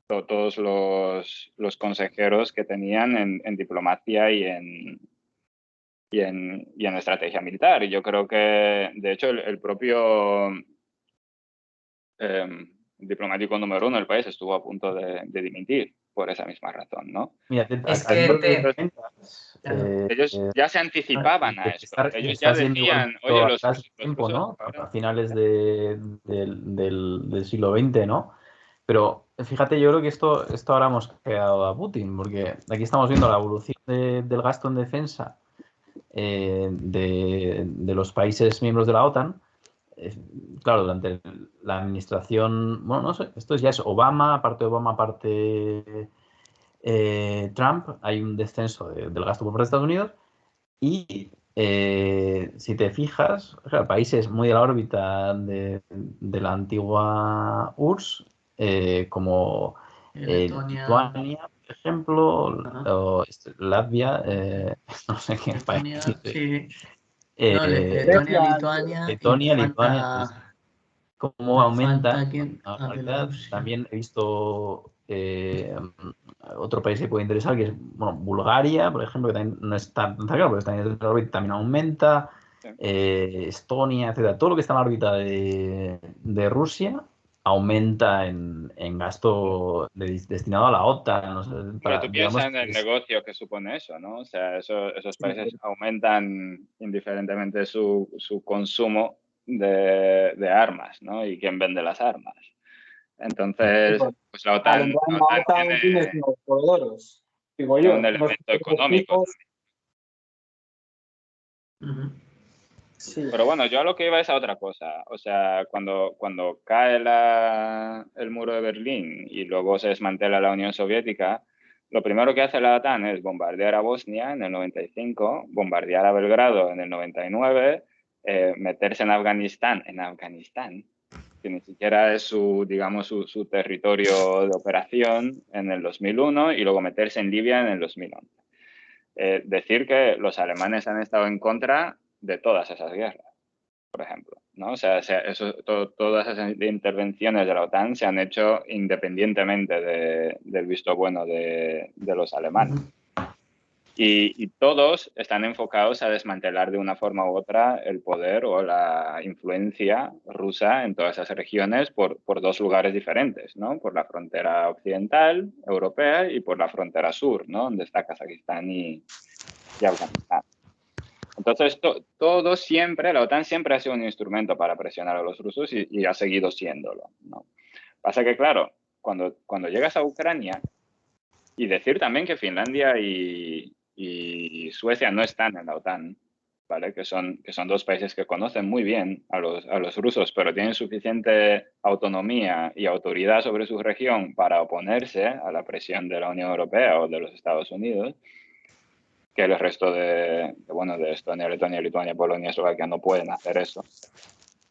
todos los consejeros que tenían en diplomacia y en estrategia militar. Y yo creo que, de hecho, el propio diplomático número 1 del país estuvo a punto de dimitir por esa misma razón, ¿no? Mira, Es que ellos ya se anticipaban a esto. Ellos ya decían, oye, los tiempo, rusos ¿no? ahora... A finales del siglo XX, ¿no? Pero fíjate, yo creo que esto ahora hemos creado a Putin, porque aquí estamos viendo la evolución del gasto en defensa de los países miembros de la OTAN. Claro, durante la administración, bueno, no sé, esto ya es Obama, aparte Trump, hay un descenso del gasto por parte de Estados Unidos y si te fijas, claro, países muy de la órbita de la antigua URSS, como Lituania, por ejemplo, o Latvia, no sé qué Letonia, país. sí. Letonia, Lituania, cómo aumenta. Bielorrusia. También he visto otro país que puede interesar, que es Bulgaria, por ejemplo, que también no está tan claro, pero también aumenta. Estonia, etcétera. Todo lo que está en la órbita de Rusia aumenta en gasto destinado a la OTAN. No sé, Pero tú piensas en el negocio que supone eso, ¿no? O sea, esos países aumentan indiferentemente su consumo de armas, ¿no? Y quién vende las armas. Entonces, pues la OTAN tiene unos proveedores, digo tiene yo. un elemento económico. Sí. Pero bueno, yo a lo que iba es a otra cosa. O sea, cuando cae el muro de Berlín y luego se desmantela la Unión Soviética, lo primero que hace la OTAN es bombardear a Bosnia en el 95, bombardear a Belgrado en el 99, meterse en Afganistán, que ni siquiera es su territorio de operación, en el 2001, y luego meterse en Libia en el 2011. Decir que los alemanes han estado en contra de todas esas guerras, por ejemplo, ¿no? O sea, todas esas intervenciones de la OTAN se han hecho independientemente del visto bueno de los alemanes. Y todos están enfocados a desmantelar de una forma u otra el poder o la influencia rusa en todas esas regiones por dos lugares diferentes, ¿no? Por la frontera occidental europea y por la frontera sur, ¿no? Donde está Kazajistán y Afganistán. Entonces, todo siempre, la OTAN siempre ha sido un instrumento para presionar a los rusos y ha seguido siéndolo, ¿no? Pasa que, claro, cuando llegas a Ucrania, y decir también que Finlandia y Suecia no están en la OTAN, ¿vale? Que son dos países que conocen muy bien a los rusos, pero tienen suficiente autonomía y autoridad sobre su región para oponerse a la presión de la Unión Europea o de los Estados Unidos, que el resto de Estonia, Letonia, Lituania, Polonia, Eslovaquia no pueden hacer eso.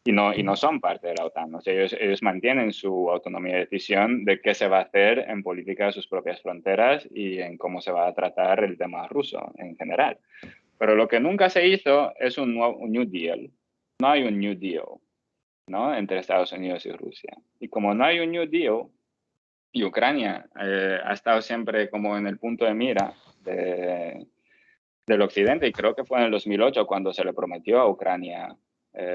y no son parte de la OTAN. O sea, ellos mantienen su autonomía de decisión de qué se va a hacer en política de sus propias fronteras y en cómo se va a tratar el tema ruso en general. Pero lo que nunca se hizo es un New Deal. No hay un New Deal, ¿no?, entre Estados Unidos y Rusia. Y como no hay un New Deal, y Ucrania ha estado siempre como en el punto de mira del Occidente, y creo que fue en el 2008 cuando se le prometió a Ucrania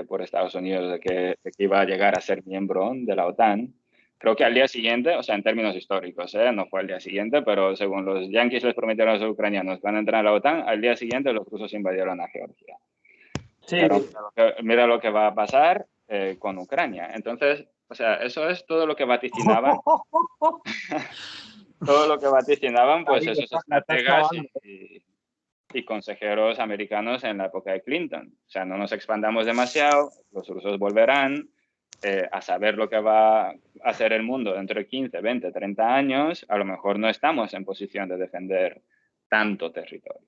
por Estados Unidos de que iba a llegar a ser miembro de la OTAN. Creo que al día siguiente, o sea, en términos históricos, no fue al día siguiente, pero según los yanquis les prometieron a los ucranianos que van a entrar a la OTAN, al día siguiente los rusos invadieron a Georgia. Sí, Pero mira lo que va a pasar con Ucrania. Entonces, o sea, eso es todo lo que vaticinaban. Todo lo que vaticinaban, pues David, esos la estás estrategas clavando. y consejeros americanos en la época de Clinton. O sea, no nos expandamos demasiado, los rusos volverán a saber lo que va a hacer el mundo dentro de 15, 20, 30 años. A lo mejor no estamos en posición de defender tanto territorio.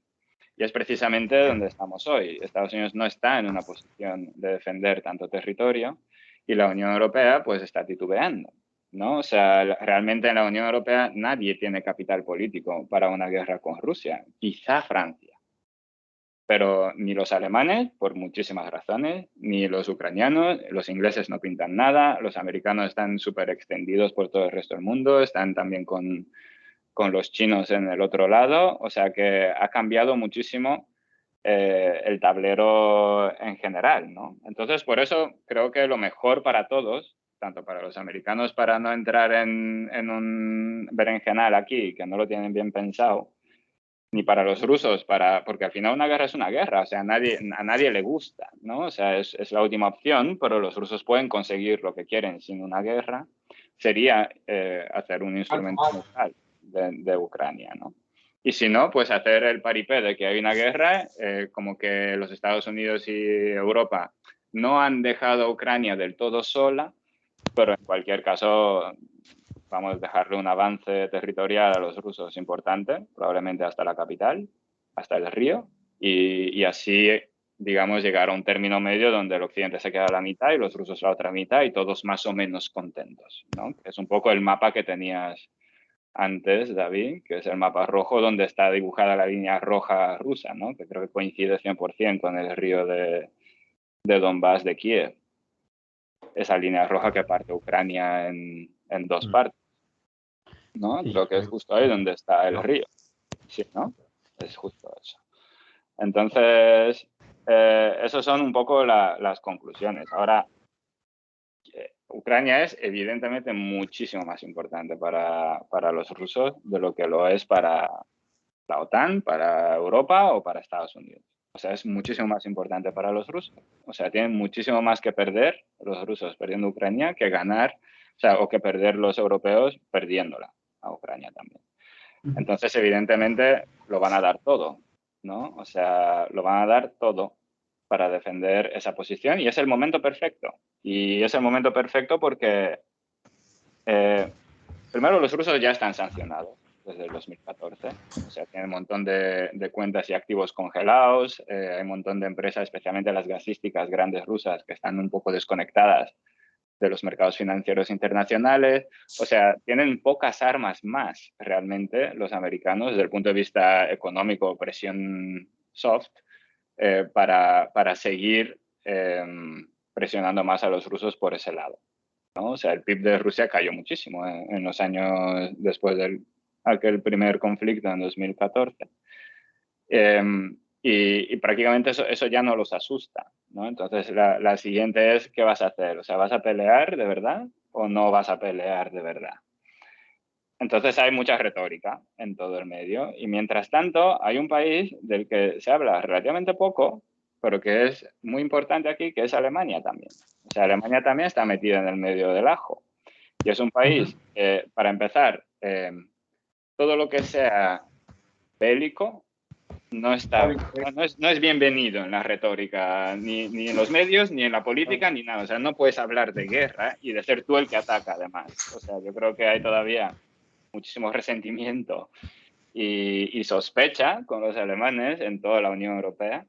Y es precisamente donde estamos hoy. Estados Unidos no está en una posición de defender tanto territorio y la Unión Europea pues está titubeando, ¿no? O sea, realmente en la Unión Europea nadie tiene capital político para una guerra con Rusia, quizá Francia. Pero ni los alemanes, por muchísimas razones, ni los ucranianos, los ingleses no pintan nada, los americanos están súper extendidos por todo el resto del mundo, están también con los chinos en el otro lado, o sea que ha cambiado muchísimo el tablero en general, ¿no? Entonces, por eso creo que lo mejor para todos, tanto para los americanos para no entrar en un berenjenal aquí, que no lo tienen bien pensado, ni para los rusos, porque al final una guerra es una guerra, o sea, a nadie le gusta, ¿no? O sea, es la última opción, pero los rusos pueden conseguir lo que quieren sin una guerra, sería hacer un instrumento neutral de Ucrania, ¿no? Y si no, pues hacer el paripé de que hay una guerra, como que los Estados Unidos y Europa no han dejado a Ucrania del todo sola, pero en cualquier caso vamos a dejarle un avance territorial a los rusos importante, probablemente hasta la capital, hasta el río, y así, digamos, llegar a un término medio donde el occidente se queda a la mitad y los rusos la otra mitad y todos más o menos contentos, ¿no? Es un poco el mapa que tenías antes, David, que es el mapa rojo donde está dibujada la línea roja rusa, ¿no? Que creo que coincide 100% con el río de Donbass de Kiev. Esa línea roja que parte Ucrania en dos partes, ¿no? Sí. Creo que es justo ahí donde está el río. Sí, ¿no? Es justo eso. Entonces, esas son un poco las conclusiones. Ahora, Ucrania es evidentemente muchísimo más importante para los rusos de lo que lo es para la OTAN, para Europa o para Estados Unidos. O sea, es muchísimo más importante para los rusos. O sea, tienen muchísimo más que perder los rusos perdiendo Ucrania que ganar, o sea, o que perder los europeos perdiéndola a Ucrania también. Entonces, evidentemente, lo van a dar todo, ¿no? O sea, lo van a dar todo para defender esa posición y es el momento perfecto. Y es el momento perfecto porque, primero, los rusos ya están sancionados desde el 2014. O sea, tienen un montón de cuentas y activos congelados. Hay un montón de empresas, especialmente las gasísticas grandes rusas, que están un poco desconectadas de los mercados financieros internacionales. O sea, tienen pocas armas más realmente los americanos desde el punto de vista económico, presión soft, para seguir presionando más a los rusos por ese lado, ¿no? O sea, el PIB de Rusia cayó muchísimo en los años después del aquel primer conflicto en 2014. Y prácticamente eso ya no los asusta, ¿no? Entonces, la siguiente es, ¿qué vas a hacer? O sea, ¿vas a pelear de verdad o no vas a pelear de verdad? Entonces, hay mucha retórica en todo el medio. Y mientras tanto, hay un país del que se habla relativamente poco, pero que es muy importante aquí, que es Alemania también. O sea, Alemania también está metida en el medio del ajo. Y es un país, para empezar, todo lo que sea bélico no es bienvenido en la retórica, ni en los medios, ni en la política, ni nada. O sea, no puedes hablar de guerra y de ser tú el que ataca, además. O sea, yo creo que hay todavía muchísimo resentimiento y sospecha con los alemanes en toda la Unión Europea.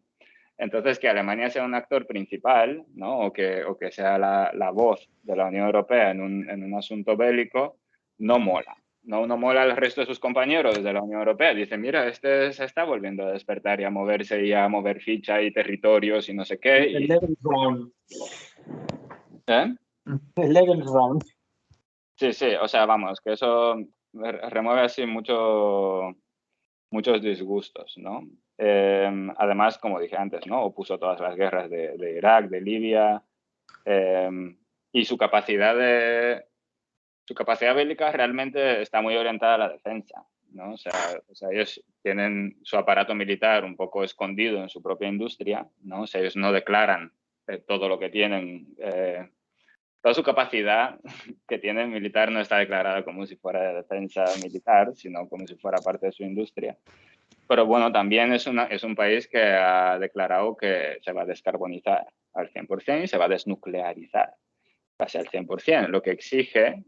Entonces, que Alemania sea un actor principal, ¿no? O que sea la voz de la Unión Europea en un asunto bélico, no mola. No mola al resto de sus compañeros de la Unión Europea. Dicen, mira, este se está volviendo a despertar y a moverse y a mover ficha y territorios y no sé qué. El Lebensraum. ¿Eh? El Lebensraum. Sí, sí, o sea, vamos, que eso remueve así muchos disgustos, ¿no? Además, como dije antes, ¿no? Opuso todas las guerras de Irak, de Libia, y su capacidad bélica realmente está muy orientada a la defensa, ¿no? O sea, ellos tienen su aparato militar un poco escondido en su propia industria, ¿no? O sea, ellos no declaran todo lo que tienen. Toda su capacidad que tienen militar no está declarada como si fuera de defensa militar, sino como si fuera parte de su industria. Pero bueno, también es un país que ha declarado que se va a descarbonizar al 100% y se va a desnuclearizar casi al 100%, lo que exige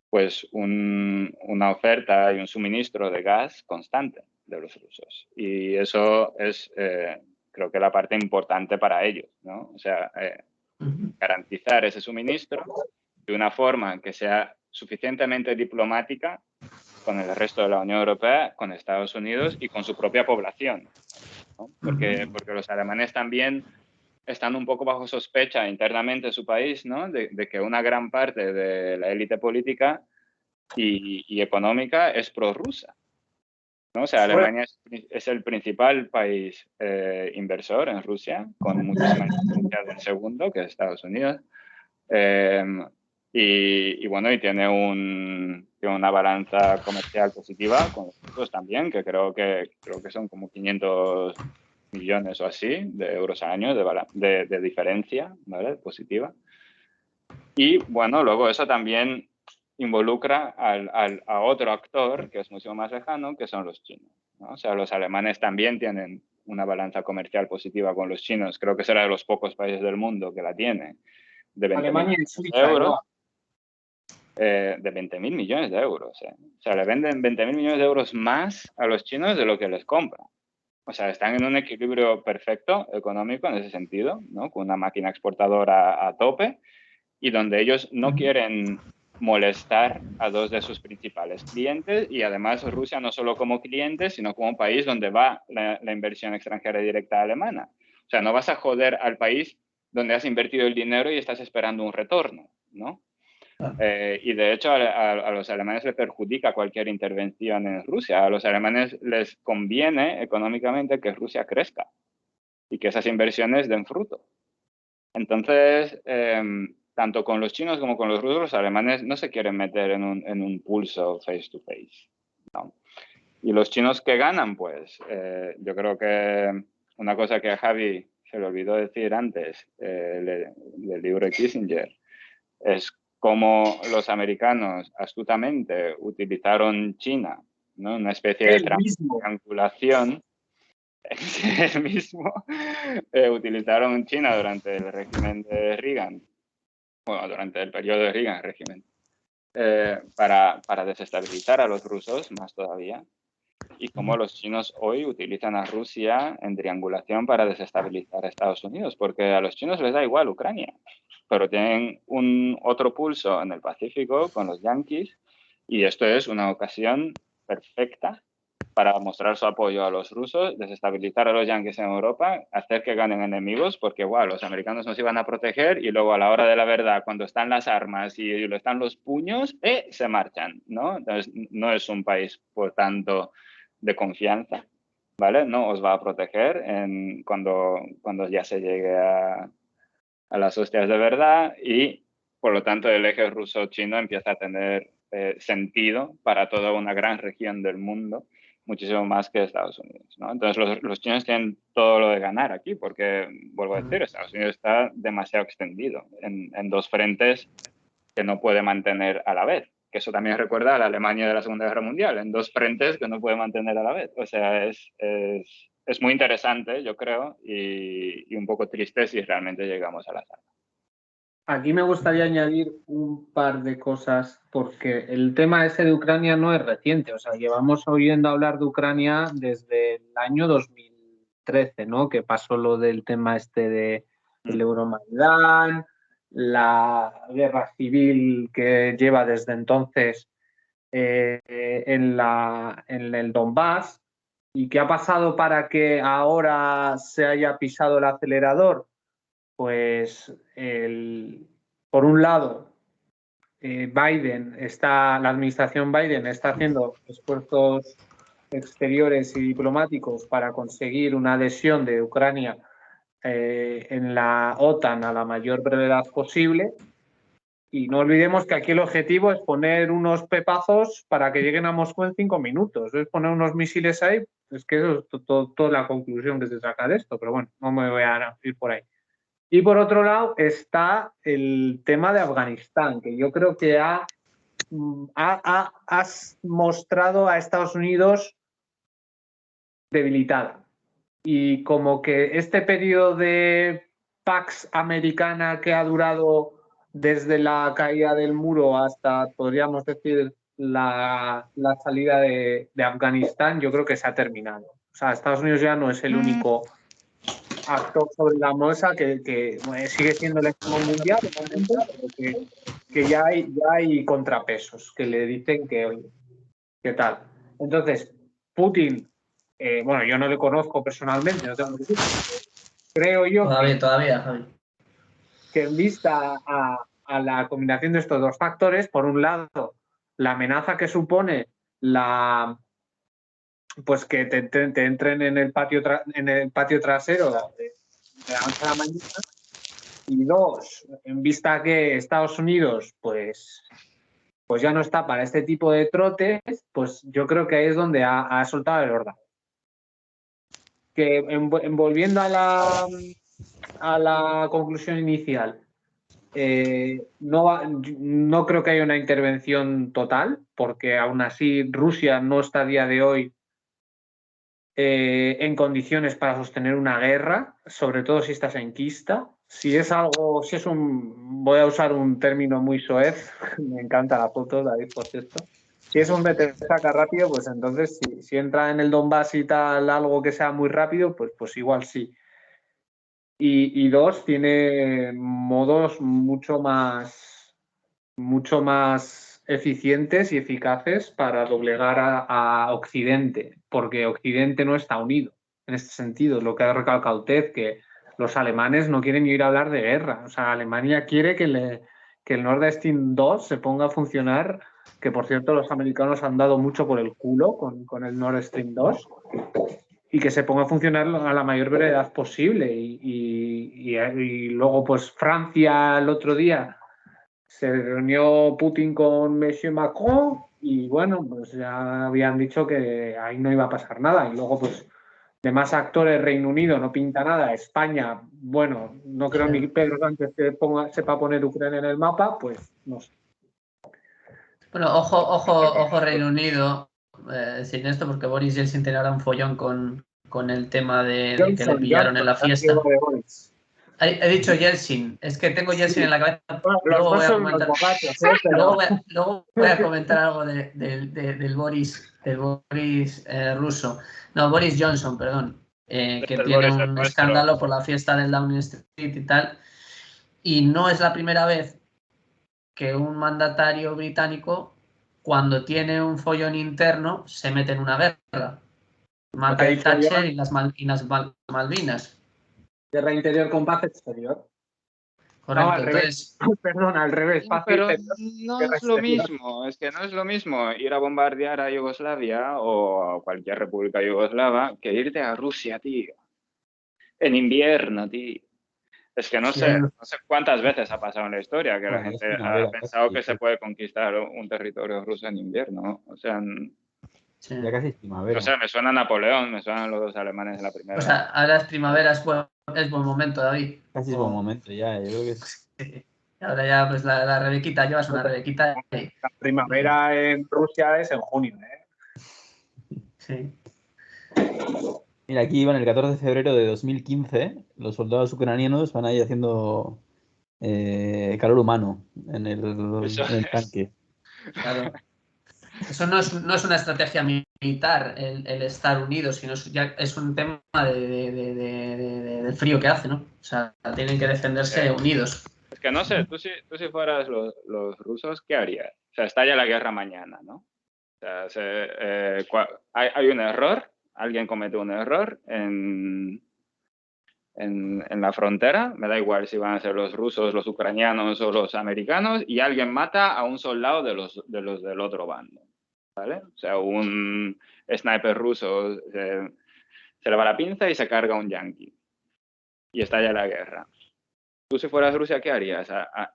pues una oferta y un suministro de gas constante de los rusos. Y eso es, creo que la parte importante para ellos, ¿no? O sea, garantizar ese suministro de una forma que sea suficientemente diplomática con el resto de la Unión Europea, con Estados Unidos y con su propia población, ¿no? Porque los alemanes también están un poco bajo sospecha internamente en su país, ¿no? de que una gran parte de la élite política y económica es prorrusa, ¿no? O sea, Alemania es el principal país inversor en Rusia, con muchísima influencia del segundo, que es Estados Unidos. Y bueno, y tiene una balanza comercial positiva con los rusos también, que creo que son como 500 millones o así de euros al año de diferencia, ¿vale? Positiva. Y bueno, luego eso también involucra a otro actor que es mucho más lejano, que son los chinos, ¿no? O sea, los alemanes también tienen una balanza comercial positiva con los chinos. Creo que será de los pocos países del mundo que la tiene. De 20 Alemania y millones Suiza, de euros. ¿no? De 20.000 millones de euros. O sea, le venden 20.000 millones de euros más a los chinos de lo que les compran. O sea, están en un equilibrio perfecto económico en ese sentido, ¿no? Con una máquina exportadora a tope y donde ellos no quieren molestar a dos de sus principales clientes y además Rusia no solo como cliente, sino como país donde va la inversión extranjera directa alemana. O sea, no vas a joder al país donde has invertido el dinero y estás esperando un retorno, ¿no? Y de hecho a los alemanes les perjudica cualquier intervención en Rusia. A los alemanes les conviene económicamente que Rusia crezca y que esas inversiones den fruto. Entonces, tanto con los chinos como con los rusos, los alemanes no se quieren meter en un pulso face to face, ¿no? Y los chinos que ganan, pues, yo creo que una cosa que a Javi se le olvidó decir antes del libro de Kissinger es cómo los americanos astutamente utilizaron China, ¿no? Una especie de triangulación. El mismo utilizaron China durante el régimen de Reagan, bueno, durante el periodo de Reagan, régimen, para desestabilizar a los rusos más todavía, y cómo los chinos hoy utilizan a Rusia en triangulación para desestabilizar a Estados Unidos, porque a los chinos les da igual Ucrania, pero tienen otro pulso en el Pacífico con los yanquis, y esto es una ocasión perfecta para mostrar su apoyo a los rusos, desestabilizar a los yanquis en Europa, hacer que ganen enemigos, porque los americanos nos iban a proteger y luego a la hora de la verdad, cuando están las armas y están los puños, se marchan, ¿no? Entonces, no es un país, por tanto, de confianza, ¿vale? No os va a proteger cuando ya se llegue a las hostias de verdad y, por lo tanto, el eje ruso-chino empieza a tener sentido para toda una gran región del mundo, muchísimo más que Estados Unidos, ¿no? Entonces, los chinos tienen todo lo de ganar aquí, porque, vuelvo a decir, Estados Unidos está demasiado extendido en dos frentes que no puede mantener a la vez. Que eso también recuerda a la Alemania de la Segunda Guerra Mundial, en dos frentes que no puede mantener a la vez. O sea, es muy interesante, yo creo, y un poco triste si realmente llegamos a la sala. Aquí me gustaría añadir un par de cosas, porque el tema ese de Ucrania no es reciente. O sea, llevamos oyendo hablar de Ucrania desde el año 2013, ¿no? Que pasó lo del tema del Euromaidán, la guerra civil que lleva desde entonces en el Donbass. ¿Y qué ha pasado para que ahora se haya pisado el acelerador? Pues por un lado, la administración Biden está haciendo esfuerzos exteriores y diplomáticos para conseguir una adhesión de Ucrania en la OTAN a la mayor brevedad posible. Y no olvidemos que aquí el objetivo es poner unos pepazos para que lleguen a Moscú en 5 minutos. Es poner unos misiles ahí. Es que eso es toda la conclusión que se saca de esto. Pero bueno, no me voy a ir por ahí. Y por otro lado está el tema de Afganistán, que yo creo que ha mostrado a Estados Unidos debilitada. Y como que este periodo de Pax Americana que ha durado desde la caída del muro hasta, podríamos decir, la salida de Afganistán, yo creo que se ha terminado. O sea, Estados Unidos ya no es el único actor sobre la mesa que sigue siendo el extremo mundial, pero que ya hay contrapesos que le dicen que, oye, ¿qué tal? Entonces, Putin, bueno, yo no le conozco personalmente, no tengo que decir, creo yo Todavía, Javi. que en vista a la combinación de estos dos factores, por un lado, la amenaza que supone pues que te entren en el patio trasero de la noche a la mañana, y dos, en vista que Estados Unidos pues ya no está para este tipo de trotes, pues yo creo que ahí es donde ha soltado el órdago. Que volviendo a la conclusión inicial, no creo que haya una intervención total, porque aún así Rusia no está a día de hoy en condiciones para sostener una guerra, sobre todo si estás enquista. Voy a usar un término muy soez, me encanta la foto, David, por cierto. Si es un vete saca rápido, pues entonces si entra en el Donbass y tal algo que sea muy rápido, pues igual sí. Y dos, tiene modos mucho más eficientes y eficaces para doblegar a Occidente, porque Occidente no está unido en este sentido. Lo que ha recalcado usted, que los alemanes no quieren ni ir a hablar de guerra. O sea, Alemania quiere que el Nord Stream 2 se ponga a funcionar, que por cierto los americanos han dado mucho por el culo con el Nord Stream 2, y que se ponga a funcionar a la mayor brevedad posible. Y luego, pues Francia el otro día se reunió Putin con Monsieur Macron y bueno, pues ya habían dicho que ahí no iba a pasar nada. Y luego, pues, demás actores, Reino Unido no pinta nada, España, bueno, no creo ni Pedro Sánchez que sepa poner Ucrania en el mapa, pues no sé. Bueno, ojo Reino Unido, sin esto, porque Boris Yeltsin tenía ahora un follón con el tema de que le pillaron en la fiesta. He dicho Yeltsin, es que tengo Yeltsin en la cabeza. Luego voy a comentar algo del Boris ruso. No, Boris Johnson, perdón, que tiene un escándalo por la fiesta del Downing Street y tal. Y no es la primera vez que un mandatario británico, cuando tiene un follón interno, se mete en una guerra. Margaret Thatcher y las Malvinas. Guerra interior con paz exterior. Correcto, no, al revés. Perdón, al revés. Paz Pero interior, no es lo mismo, es que no es lo mismo ir a bombardear a Yugoslavia o a cualquier república yugoslava que irte a Rusia, tío. En invierno, tío. Es que no sé cuántas veces ha pasado en la historia que la gente ha pensado que se puede conquistar un territorio ruso en invierno. O sea, ya casi es primavera. O sea, me suena Napoleón, me suenan los dos alemanes de la primera. O sea, ahora es primavera, es buen momento, David. Casi es buen momento, ya, yo creo que sí. Ahora ya, pues la Rebequita, llevas una Rebequita. La primavera en Rusia es en junio, ¿eh? Sí. Mira, aquí iban el 14 de febrero de 2015, los soldados ucranianos van ahí haciendo calor humano en el tanque. Claro. Eso no es una estrategia militar el estar unidos, sino es un tema del frío que hace, ¿no? O sea, tienen que defenderse unidos. Es que no sé, tú si fueras los rusos, ¿qué harías? O sea, estalla la guerra mañana, ¿no? O sea, hay un error, alguien comete un error en la frontera, me da igual si van a ser los rusos, los ucranianos o los americanos, y alguien mata a un soldado de los del otro bando, ¿vale? O sea, un sniper ruso se le va la pinza y se carga a un yanqui. Y estalla la guerra. Tú si fueras Rusia, ¿qué harías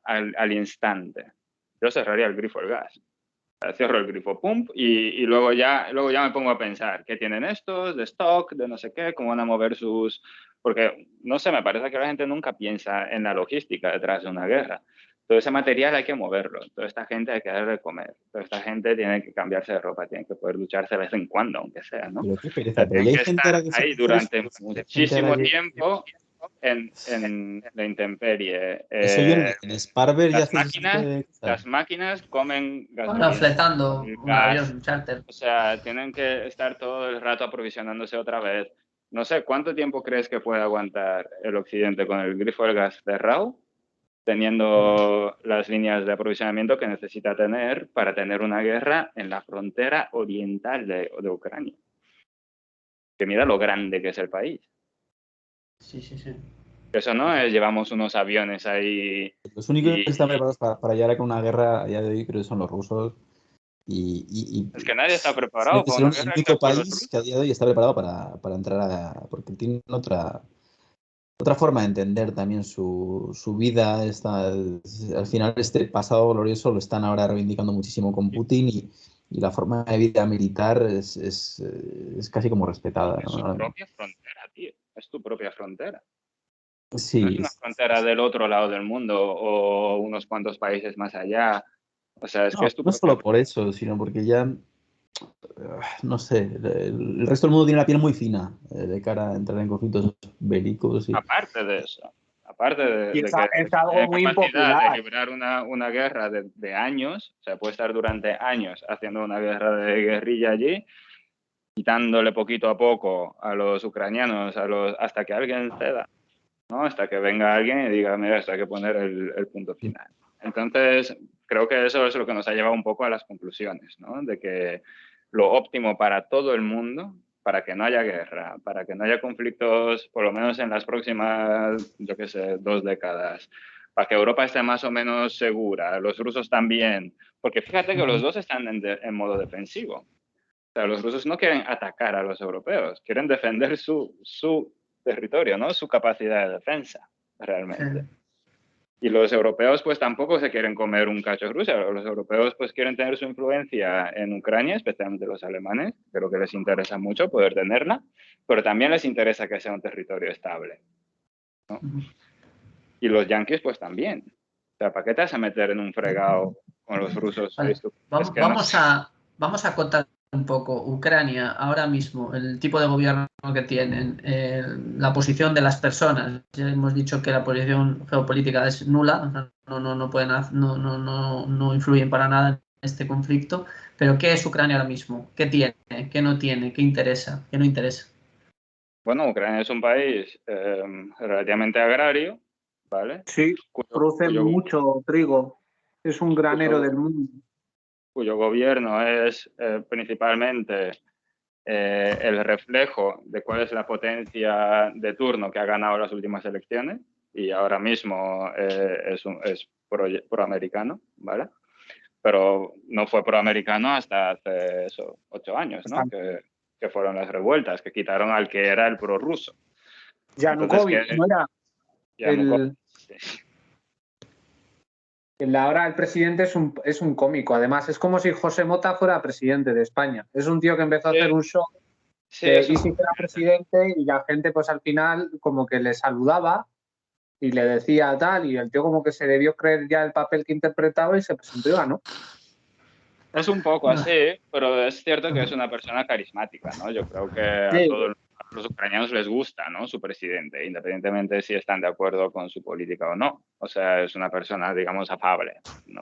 al instante? Yo cerraría el grifo del gas. O sea, cierro el grifo, pum, y luego ya me pongo a pensar, ¿qué tienen estos? De stock, de no sé qué, cómo van a mover sus... Porque, no sé, me parece que la gente nunca piensa en la logística detrás de una guerra. Todo ese material hay que moverlo, toda esta gente hay que darle de comer, toda esta gente tiene que cambiarse de ropa, tiene que poder ducharse de vez en cuando, aunque sea, ¿no? Pero qué O pereza, sea, pero ya tienen hay que gente estar ahora que se ahí hace durante esto, gente muchísimo ahora que... tiempo en la intemperie. Eso yo en Sparber ya hace ese tipo de cosas. Las máquinas comen Bueno, gasolina, fletando un gas, avión, un charter. o sea, tienen que estar todo el rato aprovisionándose otra vez. No sé, ¿cuánto tiempo crees que puede aguantar el Occidente con el grifo del gas cerrado, teniendo las líneas de aprovisionamiento que necesita tener para tener una guerra en la frontera oriental de Ucrania? Que mira lo grande que es el país. Sí. Eso no es, llevamos unos aviones ahí. Los únicos que están preparados para llegar a una guerra a día de hoy creo que son los rusos. Es que nadie está preparado para ser una el guerra único con los país rusos. que a día de hoy está preparado para entrar porque tienen otra forma de entender también su vida. Al final este pasado glorioso lo están ahora reivindicando muchísimo con Putin y la forma de vida militar es casi como respetada, Es su ¿no? propia frontera, tío. Es tu propia frontera. No es Sí, una frontera del otro lado del mundo o unos cuantos países más allá. O sea, es que es tu no propia solo por eso, sino porque ya, no sé, el resto del mundo tiene la piel muy fina de cara a entrar en conflictos bélicos. Aparte de eso, aparte Y de que es algo tiene muy capacidad de impopular. librar una guerra de años, o sea, puede estar durante años haciendo una guerra de guerrilla allí, quitándole poquito a poco a los ucranianos, hasta que alguien ceda, ¿no? Hasta que venga alguien y diga, mira, esto hay que poner el punto final. Entonces, creo que eso es lo que nos ha llevado un poco a las conclusiones, ¿no? De que lo óptimo para todo el mundo, para que no haya guerra, para que no haya conflictos, por lo menos en las próximas, yo qué sé, 2 décadas, para que Europa esté más o menos segura, los rusos también, porque fíjate que los dos están en modo defensivo. O sea, los rusos no quieren atacar a los europeos, quieren defender su territorio, ¿no? Su capacidad de defensa, realmente. Sí. Y los europeos pues tampoco se quieren comer un cacho de Rusia. Los europeos pues quieren tener su influencia en Ucrania, especialmente los alemanes. Creo que les interesa mucho poder tenerla, pero también les interesa que sea un territorio estable, ¿no? Y los yanquis pues también. O sea, ¿para qué te vas a meter en un fregado con los rusos? Vale. Es que Vamos a contar un poco. Ucrania, ahora mismo, el tipo de gobierno que tienen, la posición de las personas. Ya hemos dicho que la posición geopolítica es nula, no influyen para nada en este conflicto. Pero ¿qué es Ucrania ahora mismo? ¿Qué tiene? ¿Qué no tiene? ¿Qué interesa? ¿Qué no interesa? Bueno, Ucrania es un país relativamente agrario, ¿vale? Sí, produce mucho trigo. Es un granero del mundo. Cuyo gobierno es principalmente el reflejo de cuál es la potencia de turno que ha ganado las últimas elecciones, y ahora mismo es proamericano, ¿vale? Pero no fue proamericano hasta hace 8 años, ¿no? Que fueron las revueltas, que quitaron al que era el prorruso. Yanukovych, ¿no era? Yanukovych, sí. Ahora el presidente es un cómico. Además, es como si José Mota fuera presidente de España. Es un tío que empezó a hacer un show y si fuera presidente, y la gente pues al final como que le saludaba y le decía tal, y el tío como que se debió creer ya el papel que interpretaba y se presentó y ganó. Es un poco así, pero es cierto que es una persona carismática, ¿no? Yo creo que a todo el mundo los ucranianos les gusta, ¿no?, su presidente, independientemente de si están de acuerdo con su política o no. O sea, es una persona, digamos, afable, ¿no?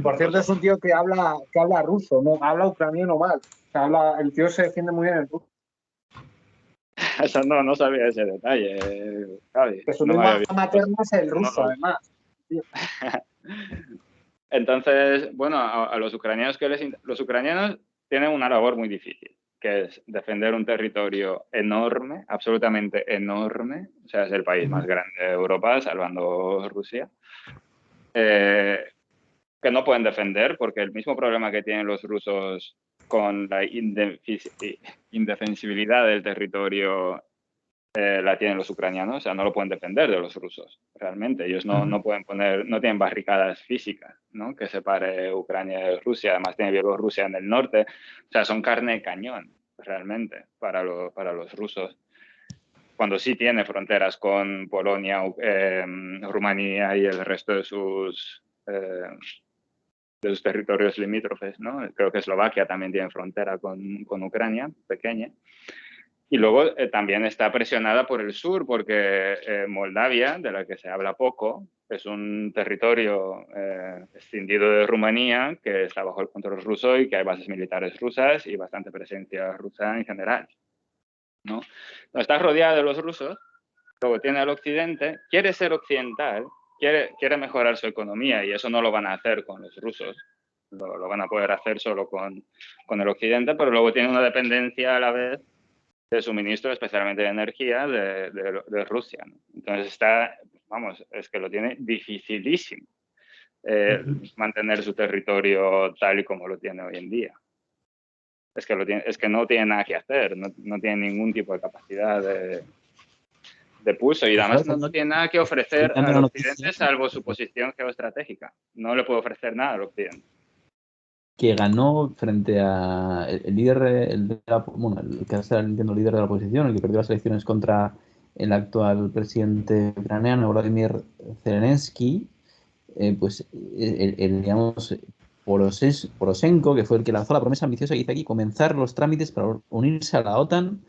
Por cierto, es un tío que habla ruso, no habla ucraniano mal. O sea, el tío se defiende muy bien en ruso. Eso no sabía ese detalle, Javi. Que su No me lengua había visto. materna es el ruso, además. Entonces, bueno, a los ucranianos los ucranianos tienen una labor muy difícil, que es defender un territorio enorme, absolutamente enorme, o sea, es el país más grande de Europa, salvando Rusia, que no pueden defender porque el mismo problema que tienen los rusos con la indefensibilidad del territorio la tienen los ucranianos, o sea, no lo pueden defender de los rusos, realmente. Ellos no pueden no tienen barricadas físicas, ¿no?, que separe Ucrania de Rusia. Además tiene Bielorrusia en el norte. O sea, son carne de cañón, realmente, para los rusos. Cuando sí tiene fronteras con Polonia, Rumanía y el resto de sus territorios limítrofes, ¿no? Creo que Eslovaquia también tiene frontera con Ucrania, pequeña. Y luego también está presionada por el sur, porque Moldavia, de la que se habla poco, es un territorio escindido de Rumanía que está bajo el control ruso y que hay bases militares rusas y bastante presencia rusa en general, ¿no? Está rodeada de los rusos, luego tiene al occidente, quiere ser occidental, quiere mejorar su economía y eso no lo van a hacer con los rusos. Lo van a poder hacer solo con el occidente, pero luego tiene una dependencia a la vez de suministro, especialmente de energía, de Rusia, ¿no? Entonces es que lo tiene dificilísimo mantener su territorio tal y como lo tiene hoy en día. Es que no tiene nada que hacer, no tiene ningún tipo de capacidad de pulso y además no tiene nada que ofrecer al occidente salvo su posición geoestratégica. No le puede ofrecer nada al occidente. Que ganó frente a el líder, el que ahora entiendo líder de la oposición, el que perdió las elecciones contra el actual presidente ucraniano, Vladimir Zelensky, pues digamos, Poroshenko, que fue el que lanzó la promesa ambiciosa que dice aquí, comenzar los trámites para unirse a la OTAN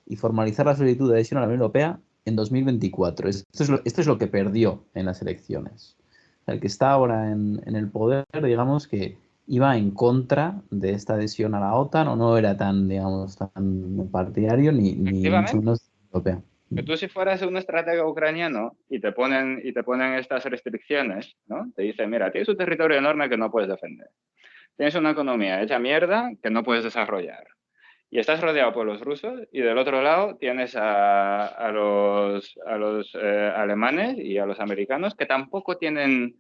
y formalizar la solicitud de adhesión a la Unión Europea en 2024. Esto es lo que perdió en las elecciones. O sea, el que está ahora en el poder, digamos, que iba en contra de esta adhesión a la OTAN o no era tan, digamos, tan partidario ni mucho menos europeo. Que tú si fueras un estratega ucraniano y te ponen estas restricciones, ¿no? Te dicen, mira, tienes un territorio enorme que no puedes defender. Tienes una economía hecha mierda que no puedes desarrollar. Y estás rodeado por los rusos y del otro lado tienes a los alemanes y a los americanos que tampoco tienen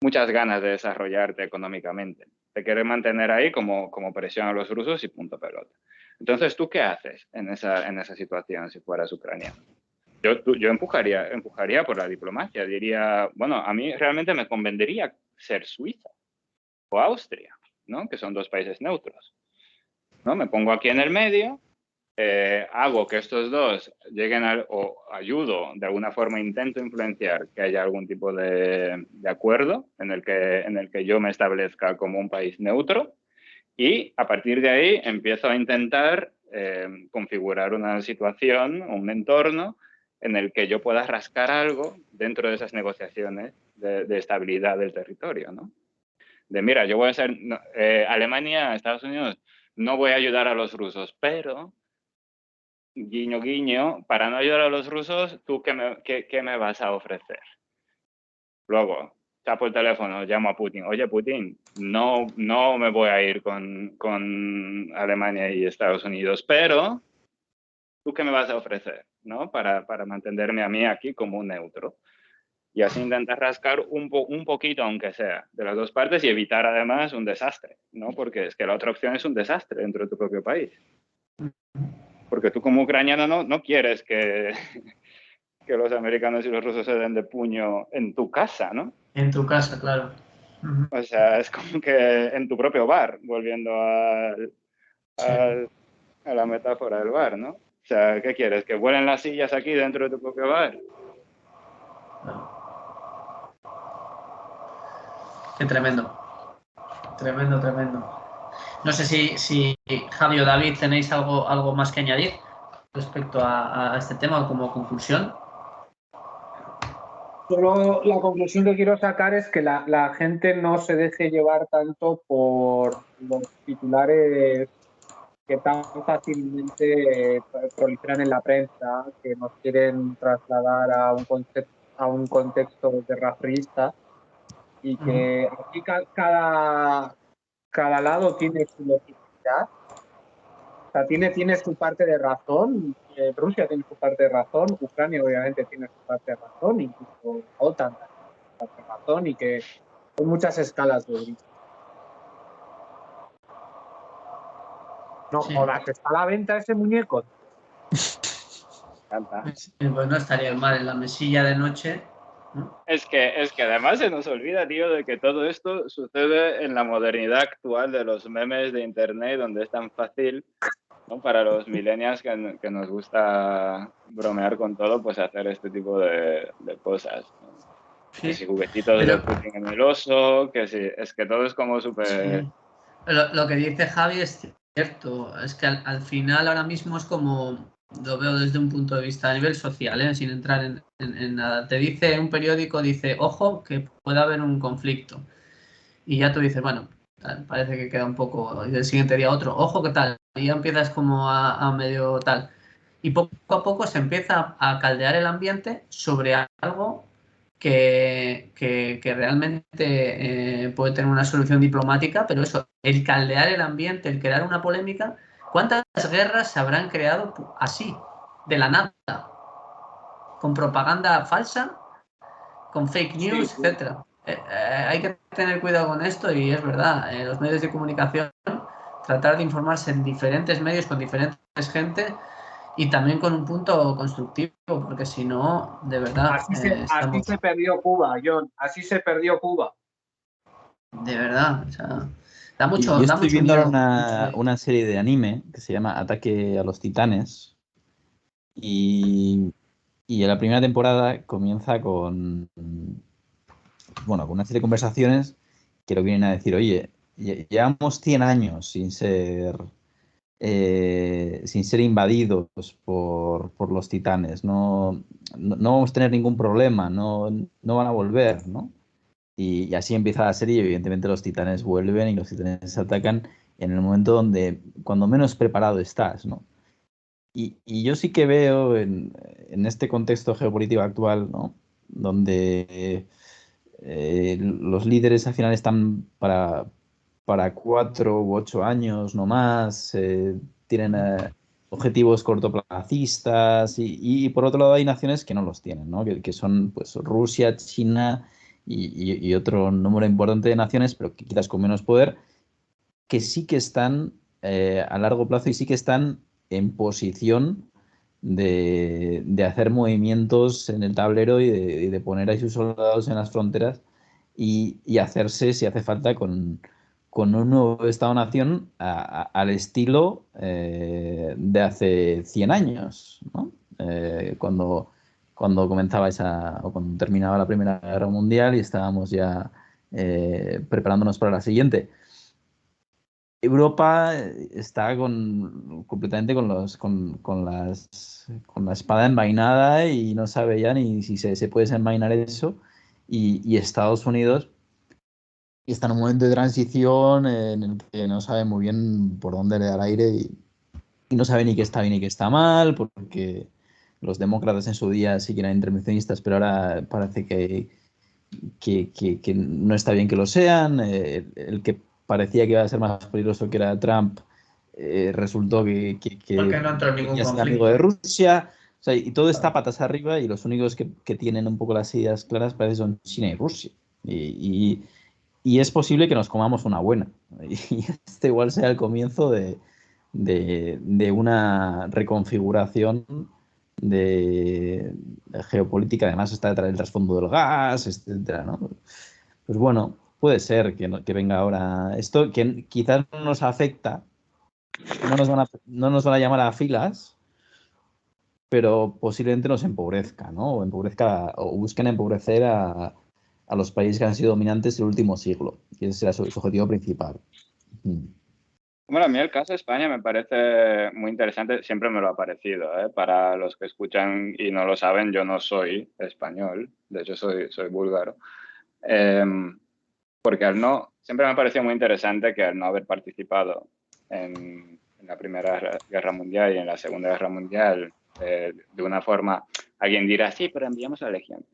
muchas ganas de desarrollarte económicamente. Te quieren mantener ahí como presión a los rusos y punto pelota. Entonces, ¿tú qué haces en esa situación si fueras ucraniano? Yo empujaría por la diplomacia. Diría, bueno, a mí realmente me convendría ser Suiza o Austria, ¿no?, que son dos países neutros, ¿no? Me pongo aquí en el medio, hago que estos dos lleguen o ayudo, de alguna forma intento influenciar que haya algún tipo de acuerdo en el que yo me establezca como un país neutro y a partir de ahí empiezo a intentar configurar una situación, un entorno en el que yo pueda rascar algo dentro de esas negociaciones de estabilidad del territorio, ¿no? De mira, yo voy a ser Alemania, Estados Unidos, no voy a ayudar a los rusos, pero guiño, guiño, para no ayudar a los rusos, ¿tú qué me vas a ofrecer? Luego, tapo el teléfono, llamo a Putin. Oye, Putin, no me voy a ir con Alemania y Estados Unidos, pero ¿tú qué me vas a ofrecer, ¿no? Para mantenerme a mí aquí como un neutro. Y así intentar rascar un poquito, aunque sea, de las dos partes y evitar además un desastre, ¿no? Porque es que la otra opción es un desastre dentro de tu propio país. Porque tú como ucraniano no quieres que los americanos y los rusos se den de puño en tu casa, ¿no? En tu casa, claro. O sea, es como que en tu propio bar, volviendo a la metáfora del bar, ¿no? O sea, ¿qué quieres? ¿Que vuelen las sillas aquí dentro de tu propio bar? No. Qué tremendo. Tremendo, tremendo. No sé si Javi o David tenéis algo más que añadir. respecto a este tema como conclusión? Solo la conclusión que quiero sacar es que la gente no se deje llevar tanto por los titulares que tan fácilmente proliferan en la prensa, que nos quieren trasladar a un contexto guerrafrista y que aquí cada lado tiene su legitimidad. O sea, tiene su parte de razón, Rusia tiene su parte de razón, Ucrania obviamente tiene su parte de razón, incluso la OTAN tiene su parte de razón, y que hay muchas escalas de gris. No jodas, ¿está a la venta ese muñeco? Pues no estaría mal en la mesilla de noche. Es que además se nos olvida, tío, de que todo esto sucede en la modernidad actual de los memes de internet, donde es tan fácil, ¿no?, para los millennials que nos gusta bromear con todo, pues hacer este tipo de cosas, ¿no? Sí. Que si juguetitos de Putin en el oso, que si, es que todo es como súper... Sí. Lo que dice Javi es cierto, es que al final ahora mismo es como, lo veo desde un punto de vista a nivel social, sin entrar en nada. Te dice un periódico, dice, ojo, que puede haber un conflicto. Y ya tú dices, bueno, tal, parece que queda un poco, y el siguiente día otro, ojo, ¿qué tal? Y ya empiezas como a medio tal. Y poco a poco se empieza a caldear el ambiente sobre algo que realmente puede tener una solución diplomática, pero eso, el caldear el ambiente, el crear una polémica, ¿cuántas guerras se habrán creado así, de la nada? Con propaganda falsa, con fake news, Sí. etcétera. Hay que tener cuidado con esto y es verdad, los medios de comunicación, tratar de informarse en diferentes medios con diferentes gente y también con un punto constructivo, porque si no, de verdad, Así se perdió Cuba, John, así se perdió Cuba. De verdad, o sea, da Yo mucho estoy viendo miedo. una serie de anime que se llama Ataque a los Titanes y la primera temporada comienza con una serie de conversaciones que lo vienen a decir, oye, llevamos 100 años sin ser invadidos por los titanes, no vamos a tener ningún problema, no van a volver, ¿no? Y así empieza la serie y evidentemente los titanes vuelven y los titanes atacan en el momento cuando menos preparado estás, ¿no? Y yo sí que veo en este contexto geopolítico actual, ¿no?, donde los líderes al final están para 4 u 8 años, no más, tienen objetivos cortoplacistas y por otro lado hay naciones que no los tienen, ¿no? Que son pues Rusia, China y otro número importante de naciones, pero que quizás con menos poder, que sí que están a largo plazo y sí que están en posición de hacer movimientos en el tablero y de poner ahí sus soldados en las fronteras y hacerse, si hace falta, con un nuevo Estado-nación al estilo de hace 100 años, ¿no? Cuando comenzaba o cuando terminaba la Primera Guerra Mundial y estábamos ya preparándonos para la siguiente. Europa está completamente con la espada envainada y no sabe ya ni si se puede desenvainar eso. Y Estados Unidos está en un momento de transición en el que no sabe muy bien por dónde le da el aire y no sabe ni qué está bien y qué está mal, porque los demócratas en su día sí que eran intervencionistas, pero ahora parece que no está bien que lo sean. El que parecía que iba a ser más peligroso, que era Trump, resultó Porque no entró en ningún quería ser amigo de conflicto. Rusia. O sea, y todo está patas arriba y los únicos que tienen un poco las ideas claras parece son China y Rusia. Y es posible que nos comamos una buena. Y este igual sea el comienzo de una reconfiguración de geopolítica. Además está detrás del trasfondo del gas, etcétera, ¿no? Pues bueno, puede ser que venga ahora esto, que quizás no nos afecta, no nos van a llamar a filas, pero posiblemente nos empobrezca, ¿no? O busquen empobrecer a los países que han sido dominantes el último siglo, y ese será su objetivo principal. Bueno, a mí el caso de España me parece muy interesante, siempre me lo ha parecido, ¿eh? Para los que escuchan y no lo saben, yo no soy español, de hecho soy búlgaro. Porque siempre me ha parecido muy interesante que al no haber participado en la Primera Guerra Mundial y en la Segunda Guerra Mundial, de una forma, alguien dirá, sí, pero enviamos a la Legión.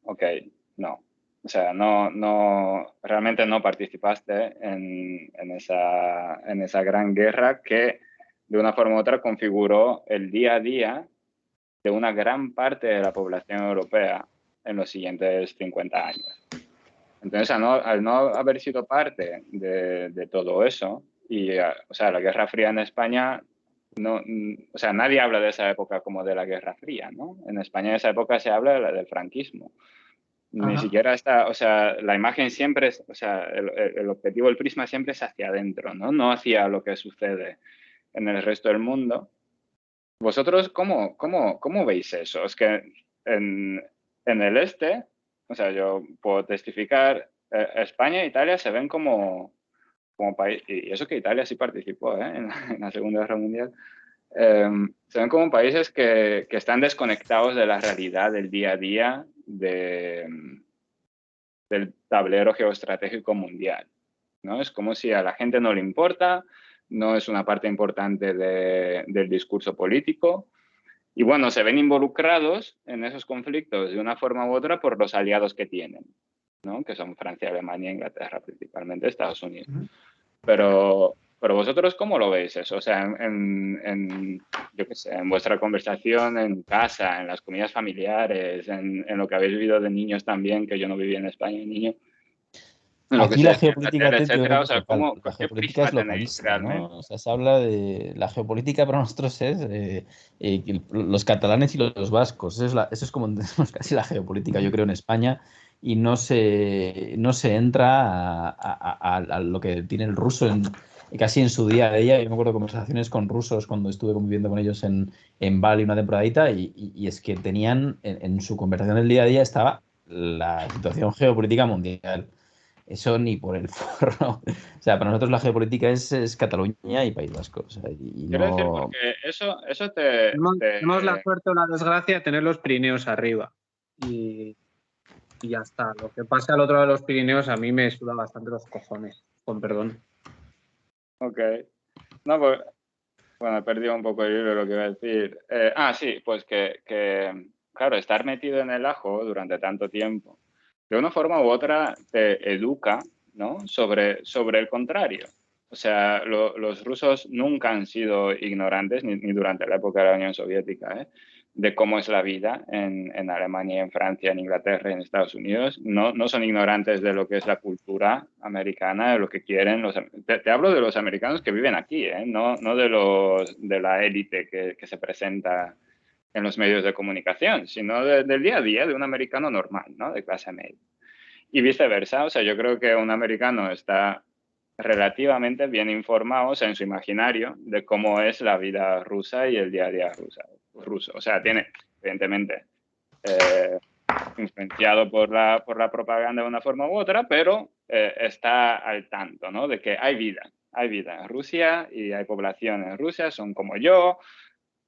Ok, no. O sea, realmente no participaste en esa gran guerra que de una forma u otra configuró el día a día de una gran parte de la población europea en los siguientes 50 años. Entonces, al no haber sido parte de todo eso, o sea, la Guerra Fría en España, o sea, nadie habla de esa época como de la Guerra Fría, ¿no? En España en esa época se habla del franquismo. Ni siquiera o sea, la imagen siempre o sea, el objetivo, el prisma siempre es hacia adentro, ¿no? No hacia lo que sucede en el resto del mundo. ¿Vosotros cómo veis eso? Es que en el este, o sea, yo puedo testificar, España e Italia se ven como país, y eso que Italia sí participó, en la Segunda Guerra Mundial, se ven como países que están desconectados de la realidad del día a día del tablero geoestratégico mundial, ¿no? Es como si a la gente no le importa, no es una parte importante del discurso político. Y bueno, se ven involucrados en esos conflictos de una forma u otra por los aliados que tienen, ¿no? Que son Francia, Alemania, Inglaterra, principalmente Estados Unidos. Pero vosotros, ¿cómo lo veis eso? O sea, yo qué sé, en vuestra conversación en casa, en las comidas familiares, en lo que habéis vivido de niños también, que yo no viví en España de niño. Aquí la geopolítica, etcétera, o sea, la geopolítica es localista, ¿no? O sea, se habla de la geopolítica para nosotros es los catalanes y los vascos. Eso es como casi la geopolítica, yo creo, en España. Y no se entra a lo que tiene el ruso casi en su día a día. Yo me acuerdo de conversaciones con rusos cuando estuve conviviendo con ellos en Bali una temporadita y es que tenían en su conversación del día a día estaba la situación geopolítica mundial. Eso ni por el forro. O sea, para nosotros la geopolítica es Cataluña y País Vasco. O sea, Quiero decir, porque eso te... Tenemos la suerte o la desgracia de tener los Pirineos arriba. Y ya está. Lo que pasa al otro lado de los Pirineos a mí me suda bastante los cojones, con perdón. Ok. No, pues... Bueno, he perdido un poco el hilo de lo que iba a decir. Sí, pues que, claro, estar metido en el ajo durante tanto tiempo, de una forma u otra te educa, ¿no? sobre el contrario. O sea, los rusos nunca han sido ignorantes, ni durante la época de la Unión Soviética, de cómo es la vida en Alemania, en Francia, en Inglaterra y en Estados Unidos. No son ignorantes de lo que es la cultura americana, de lo que quieren. Te hablo de los americanos que viven aquí, no de la élite que se presenta en los medios de comunicación, sino del día a día de un americano normal, ¿no? De clase media. Y viceversa, o sea, yo creo que un americano está relativamente bien informado, o sea, en su imaginario, de cómo es la vida rusa y el día a día ruso. O sea, tiene, evidentemente, influenciado por la propaganda de una forma u otra, pero está al tanto, ¿no? De que hay vida en Rusia y hay población en Rusia, son como yo,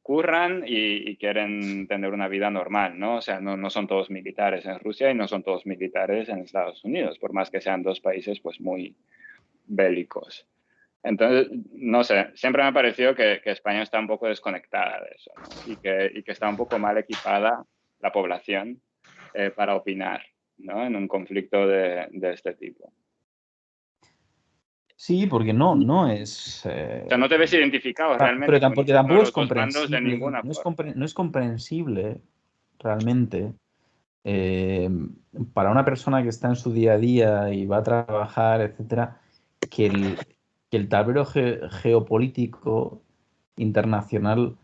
curran y quieren tener una vida normal, ¿no? O sea, no son todos militares en Rusia y no son todos militares en Estados Unidos, por más que sean dos países pues muy bélicos. Entonces, no sé, siempre me ha parecido que España está un poco desconectada de eso, ¿no? y que está un poco mal equipada la población para opinar, ¿no? En un conflicto de este tipo. Sí, porque no es... O sea, no te ves identificado realmente. Pero tampoco es comprensible. De ninguna forma. No es comprensible realmente para una persona que está en su día a día y va a trabajar, etcétera, que el tablero geopolítico internacional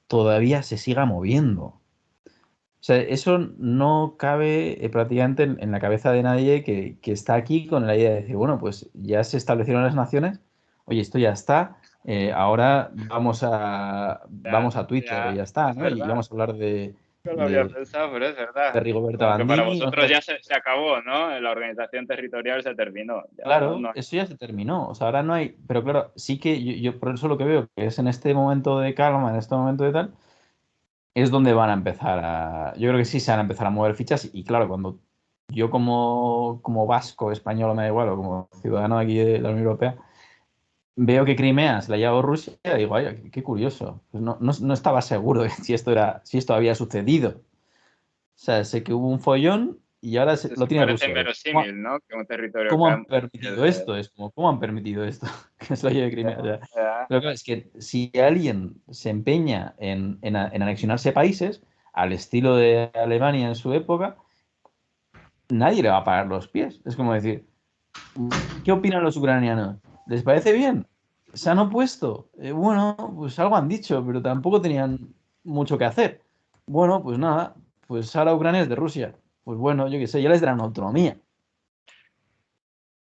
todavía se siga moviendo. O sea, eso no cabe prácticamente en la cabeza de nadie que está aquí con la idea de decir, bueno, pues ya se establecieron las naciones, oye, esto ya está, ahora vamos a Twitter y ya está, ¿no? Y vamos a hablar de No lo había pensado, pero es verdad. de Rigoberta Porque para Bandini. vosotros ya se acabó, ¿no? La organización territorial se terminó. Ya, Claro, no. eso ya se terminó. O sea, ahora no hay. Pero claro, sí que yo por eso lo que veo que es en este momento de calma, en este momento de tal, es donde van a empezar a. Yo creo que sí se van a empezar a mover fichas. Y claro, cuando yo como vasco, español, me da igual, o como ciudadano aquí de la Unión Europea, veo que Crimea se la ha llevado Rusia, y digo, ay, qué curioso. Pues no estaba seguro de si esto había sucedido. O sea, sé que hubo un follón y ahora lo tiene Parece Rusia. inverosímil, ¿no? Que un territorio ¿Cómo han permitido esto? Es como, ¿cómo han permitido esto? Que se lo lleve Crimea. O sea, lo que es que si alguien se empeña en anexionarse países, al estilo de Alemania en su época, nadie le va a parar los pies. Es como decir, ¿qué opinan los ucranianos? ¿Les parece bien? ¿Se han opuesto? Bueno, pues algo han dicho, pero tampoco tenían mucho que hacer. Bueno, pues nada, pues ahora Ucrania es de Rusia. Pues bueno, yo qué sé, ya les darán autonomía.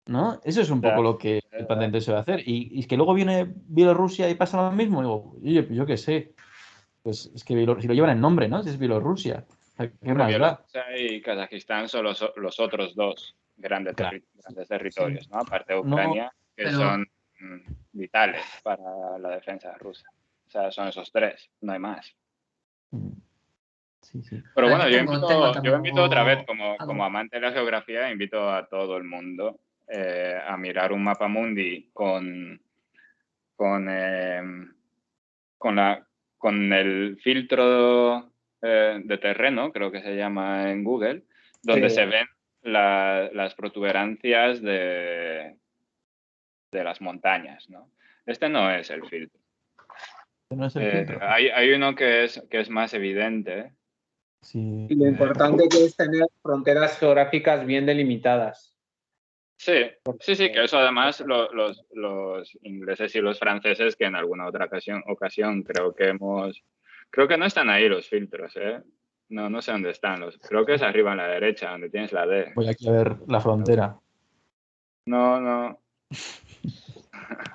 ¿No? Eso es un poco lo que el patente se va a hacer. Y es que luego viene Bielorrusia y pasa lo mismo. Y digo, oye, pues yo qué sé. Pues es que si lo llevan en nombre, ¿no? Si es Bielorrusia. ¿Qué más da? Bielorrusia y Kazajistán son los otros dos grandes territorios, ¿no? Aparte de Ucrania, que son vitales para la defensa rusa. O sea, son esos tres, no hay más. Sí, sí. Pero bueno, yo invito otra vez, como amante de la geografía, invito a todo el mundo a mirar un mapa mundi con el filtro de terreno, creo que se llama en Google, donde se ven las protuberancias de las montañas, ¿no? Este no es el filtro. No es el filtro. Hay uno que es más evidente. Sí. Y lo importante que es tener fronteras geográficas bien delimitadas. Sí, que eso además los ingleses y los franceses, que en alguna otra ocasión creo que no están ahí los filtros, ¿eh? No sé dónde están creo que es arriba a la derecha, donde tienes la D. Voy aquí a ver la frontera. No.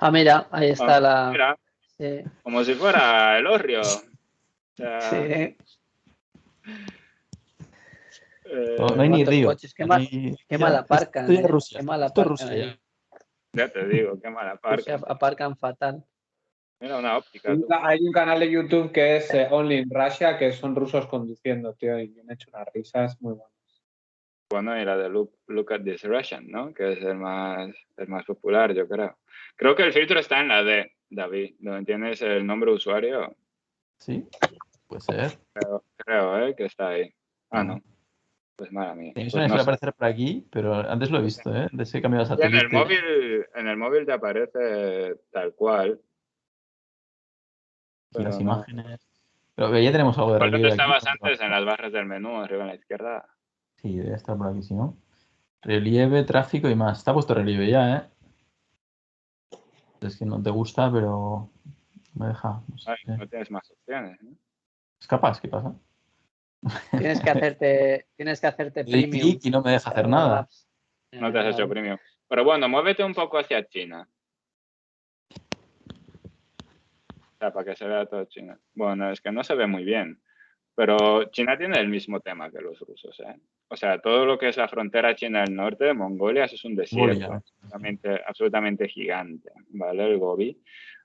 Ah, mira, ahí está mira, sí. como si fuera el Orrio. O sea, Sí. No hay ni río. Coches, qué mal aparcan. Estoy en Rusia. Qué mal Esto es aparcan. Rusia ya. Ya te digo, qué mal aparcan. Aparcan fatal. Mira, una óptica. Hay un canal de YouTube que es Only in Russia, que son rusos conduciendo, tío, y me han hecho unas risas muy buenas. Bueno, y la de Look at this Russian, ¿no? Que es el más popular, yo creo. Creo que el filtro está en la D, David, donde tienes el nombre de usuario. Sí, puede ser. Creo, que está ahí. Ah, no. Pues mala mía. Eso Pues me suele aparecer por aquí, pero antes lo he visto, ¿eh? De ese cambio de satélite. En el móvil te aparece tal cual. Aquí las imágenes. Pero ya tenemos algo de relieve. ¿Cuál estabas antes en las barras del menú, arriba a la izquierda? Sí, debe estar por aquí, si no. Relieve, tráfico y más. Está puesto relieve ya, ¿eh? Es que no te gusta, pero me deja. No tienes más opciones, ¿no? Es capaz, ¿qué pasa? Tienes que hacerte premium. Clic y no me deja hacer nada. No te has hecho premium. Pero bueno, muévete un poco hacia China. O sea, para que se vea todo China. Bueno, es que no se ve muy bien. Pero China tiene el mismo tema que los rusos, ¿eh? O sea, todo lo que es la frontera china del norte, Mongolia, eso es un desierto absolutamente gigante, ¿vale? El Gobi.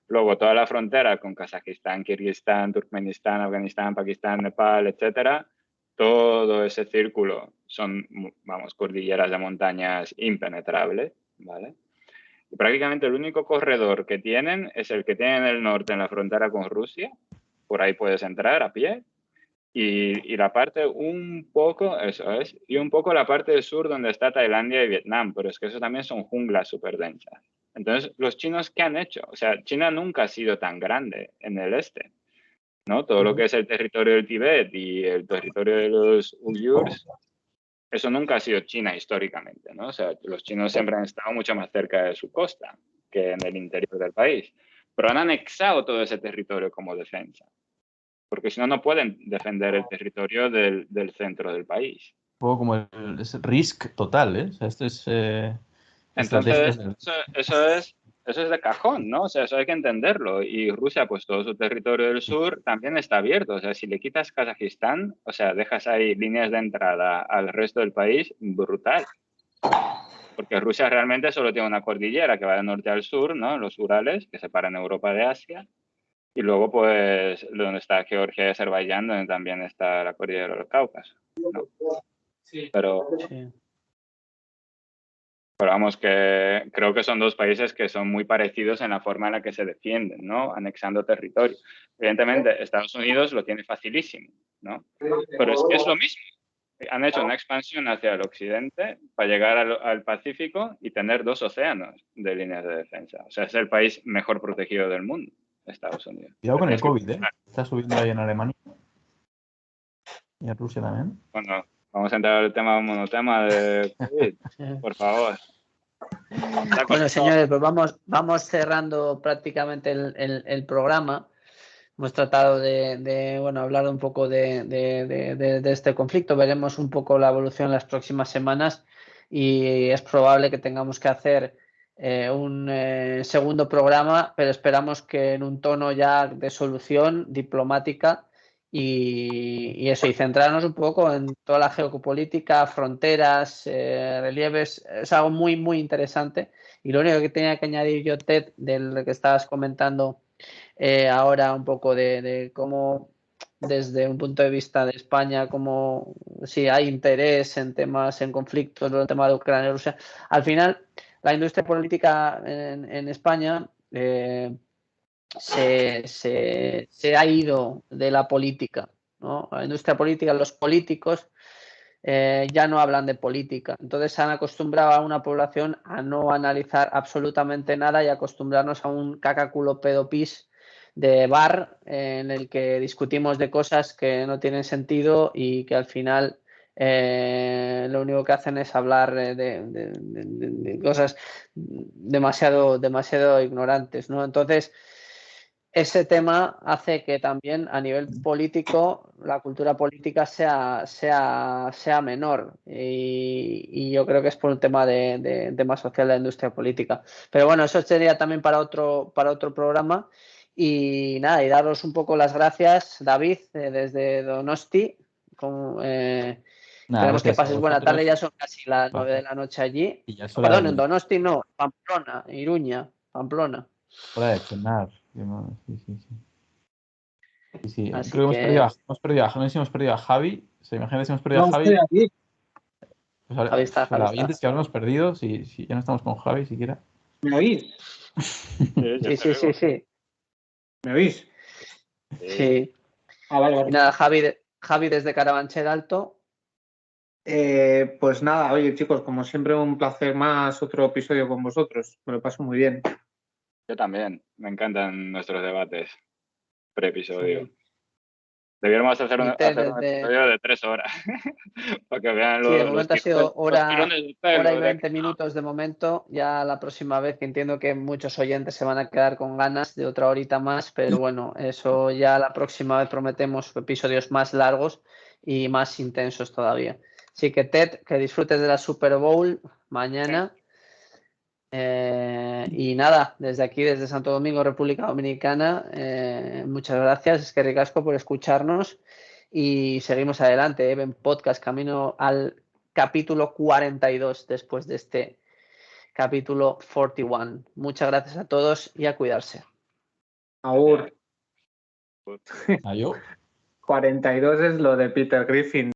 Luego toda la frontera con Kazajistán, Kirguistán, Turkmenistán, Afganistán, Pakistán, Nepal, etcétera, todo ese círculo son, cordilleras de montañas impenetrables, ¿vale? Y prácticamente el único corredor que tienen es el que tienen en el norte, en la frontera con Rusia. Por ahí puedes entrar a pie. Y la parte un poco, eso es, y un poco la parte del sur donde está Tailandia y Vietnam, pero es que eso también son junglas súper densas. Entonces, los chinos, ¿qué han hecho? O sea, China nunca ha sido tan grande en el este, ¿no? Todo lo que es el territorio del Tíbet y el territorio de los uigures, eso nunca ha sido China históricamente, ¿no? O sea, los chinos siempre han estado mucho más cerca de su costa que en el interior del país, pero han anexado todo ese territorio como defensa. Porque si no, no pueden defender el territorio del centro del país. Un poco como es risk total, ¿eh? O sea, esto es... Entonces, eso es eso es de cajón, ¿no? O sea, eso hay que entenderlo. Y Rusia, pues todo su territorio del sur también está abierto. O sea, si le quitas Kazajistán, o sea, dejas ahí líneas de entrada al resto del país, brutal. Porque Rusia realmente solo tiene una cordillera que va de norte al sur, ¿no? Los Urales, que separan Europa de Asia. Y luego, pues, donde está Georgia y Azerbaiyán, donde también está la cordillera del Cáucaso, ¿no? Sí. Pero vamos, que creo que son dos países que son muy parecidos en la forma en la que se defienden, ¿no? Anexando territorio. Evidentemente, Estados Unidos lo tiene facilísimo, ¿no? Pero es que es lo mismo. Han hecho una expansión hacia el occidente para llegar al Pacífico y tener 2 océanos de líneas de defensa. O sea, es el país mejor protegido del mundo, Estados Unidos. Cuidado con el COVID, ¿eh? Está subiendo ahí en Alemania. Y en Rusia también. Bueno, vamos a entrar al tema monotema de COVID, por favor. Bueno, señores, pues vamos cerrando prácticamente el programa. Hemos tratado de hablar un poco de este conflicto. Veremos un poco la evolución en las próximas semanas y es probable que tengamos que hacer un segundo programa, pero esperamos que en un tono ya de solución diplomática y eso, y centrarnos un poco en toda la geopolítica, fronteras, relieves. Es algo muy, muy interesante. Y lo único que tenía que añadir yo, Ted, del que estabas comentando ahora un poco de cómo desde un punto de vista de España, como si hay interés en temas, en conflictos, en el tema de Ucrania y Rusia. Al final, la industria política en España se ha ido de la política, ¿no? La industria política, los políticos ya no hablan de política. Entonces se han acostumbrado a una población a no analizar absolutamente nada y acostumbrarnos a un cacaculo pedopis de bar en el que discutimos de cosas que no tienen sentido y que al final lo único que hacen es hablar de cosas demasiado ignorantes, ¿no? Entonces, ese tema hace que también a nivel político la cultura política sea menor y yo creo que es por un tema de tema social de la industria política. Pero bueno, eso sería también para otro programa y nada, y daros un poco las gracias, David, desde Donosti. Esperemos que pases buena tarde, ya son casi las 9 de la noche allí. Perdón, en Donosti no, Pamplona, Iruña, Pamplona. Hora de cenar. Sí. Creo que hemos perdido a Javi. No sé si hemos perdido a Javi. ¿Se imaginan si hemos perdido a Javi? Estoy aquí. Pues ahora, Javi está. Oyentes que habremos perdido, si ya no estamos con Javi siquiera. ¿Me oís? Sí. ¿Me oís? Sí. Vale. Y nada, Javi desde Carabanchel Alto. Pues nada, oye chicos, como siempre un placer más otro episodio con vosotros. Me lo paso muy bien. Yo también. Me encantan nuestros debates pre-episodio. Sí. Debiéramos hacer un episodio de 3 horas para que vean los. Sí, de momento ha sido hora y 20 minutos de momento. Ya la próxima vez, que entiendo que muchos oyentes se van a quedar con ganas de otra horita más, pero bueno, eso ya la próxima vez prometemos episodios más largos y más intensos todavía. Así que Ted, que disfrutes de la Super Bowl mañana. Sí. Y nada, desde aquí, desde Santo Domingo, República Dominicana, muchas gracias, es que ricasco por escucharnos y seguimos adelante, en podcast, camino al capítulo 42 después de este capítulo 41. Muchas gracias a todos y a cuidarse. Aur. Adiós. 42 es lo de Peter Griffin.